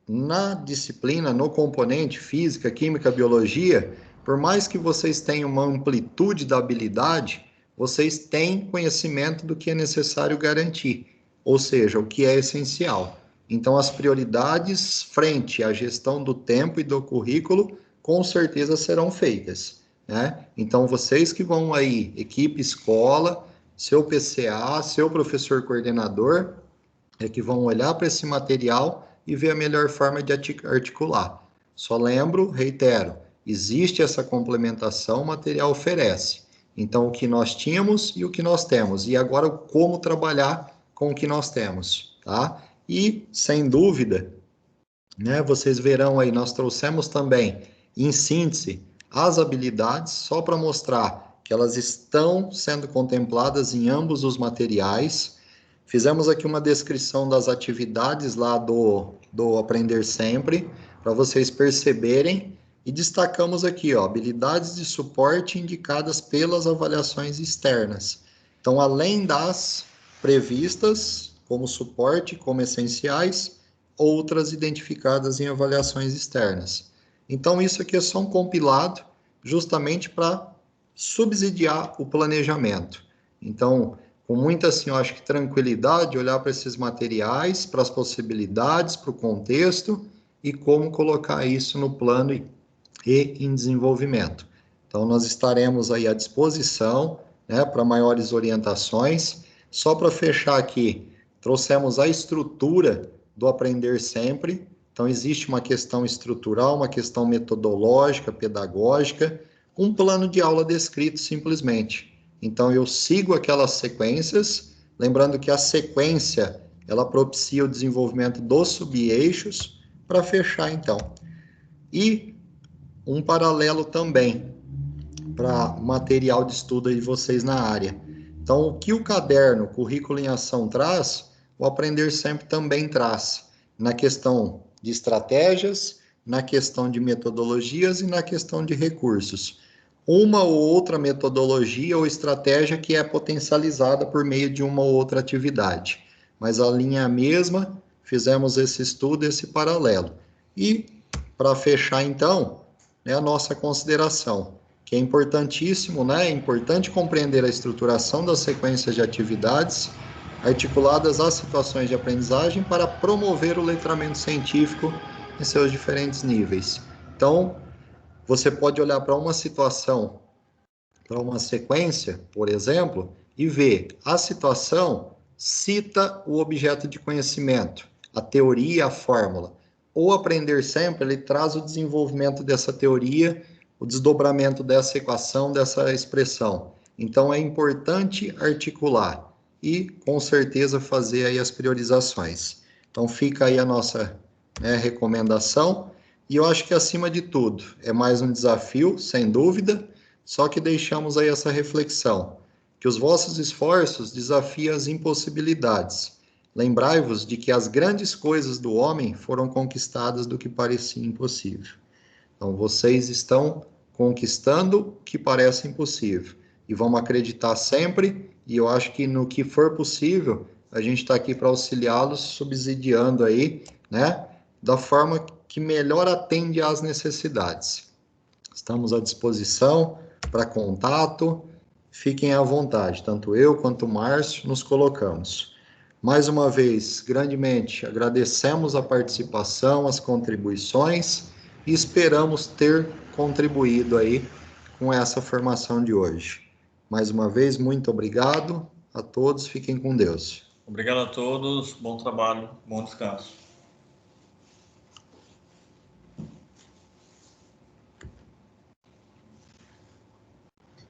na disciplina, no componente física, química, biologia, por mais que vocês tenham uma amplitude da habilidade, vocês têm conhecimento do que é necessário garantir, ou seja, o que é essencial. Então, as prioridades frente à gestão do tempo e do currículo, com certeza serão feitas, né? Então, vocês que vão aí, equipe escola, seu PCA, seu professor coordenador, é que vão olhar para esse material e ver a melhor forma de articular. Só lembro, reitero, existe essa complementação, o material oferece. Então, o que nós tínhamos e o que nós temos. E agora, como trabalhar com o que nós temos, tá? E, sem dúvida, né, vocês verão aí, nós trouxemos também, em síntese, as habilidades, só para mostrar que elas estão sendo contempladas em ambos os materiais. Fizemos aqui uma descrição das atividades lá do Aprender Sempre, para vocês perceberem, e destacamos aqui, ó, habilidades de suporte indicadas pelas avaliações externas. Então, além das previstas como suporte, como essenciais, outras identificadas em avaliações externas. Então, isso aqui é só um compilado, justamente para subsidiar o planejamento. Então, com muita, assim, eu acho que tranquilidade, olhar para esses materiais, para as possibilidades, para o contexto e como colocar isso no plano e em desenvolvimento. Então, nós estaremos aí à disposição, né, para maiores orientações. Só para fechar aqui, trouxemos a estrutura do Aprender Sempre. Então, existe uma questão estrutural, uma questão metodológica, pedagógica, um plano de aula descrito simplesmente. Então, eu sigo aquelas sequências, lembrando que a sequência, ela propicia o desenvolvimento dos sub-eixos, para fechar, então. E um paralelo também para material de estudo de vocês na área. Então, o que o caderno Currículo em Ação traz, o Aprender Sempre também traz, na questão de estratégias, na questão de metodologias e na questão de recursos. Uma ou outra metodologia ou estratégia que é potencializada por meio de uma ou outra atividade. Mas a linha é a mesma, fizemos esse estudo, esse paralelo. E, para fechar então, né, a nossa consideração, que é importantíssimo, né? É importante compreender a estruturação das sequências de atividades articuladas às situações de aprendizagem para promover o letramento científico em seus diferentes níveis. Então, você pode olhar para uma situação, para uma sequência, por exemplo, e ver a situação cita o objeto de conhecimento, a teoria, a fórmula. O Aprender Sempre, ele traz o desenvolvimento dessa teoria, o desdobramento dessa equação, dessa expressão. Então, é importante articular e, com certeza, fazer aí as priorizações. Então, fica aí a nossa, né, recomendação. E eu acho que, acima de tudo, é mais um desafio, sem dúvida, só que deixamos aí essa reflexão, que os vossos esforços desafiam as impossibilidades. Lembrai-vos de que as grandes coisas do homem foram conquistadas do que parecia impossível. Então, vocês estão conquistando o que parece impossível. E vamos acreditar sempre, e eu acho que no que for possível, a gente está aqui para auxiliá-los, subsidiando aí, né, da forma que melhor atende às necessidades. Estamos à disposição para contato, fiquem à vontade, tanto eu quanto o Márcio nos colocamos. Mais uma vez, grandemente agradecemos a participação, as contribuições e esperamos ter contribuído aí com essa formação de hoje. Mais uma vez, muito obrigado a todos, fiquem com Deus. Obrigado a todos, bom trabalho, bom descanso.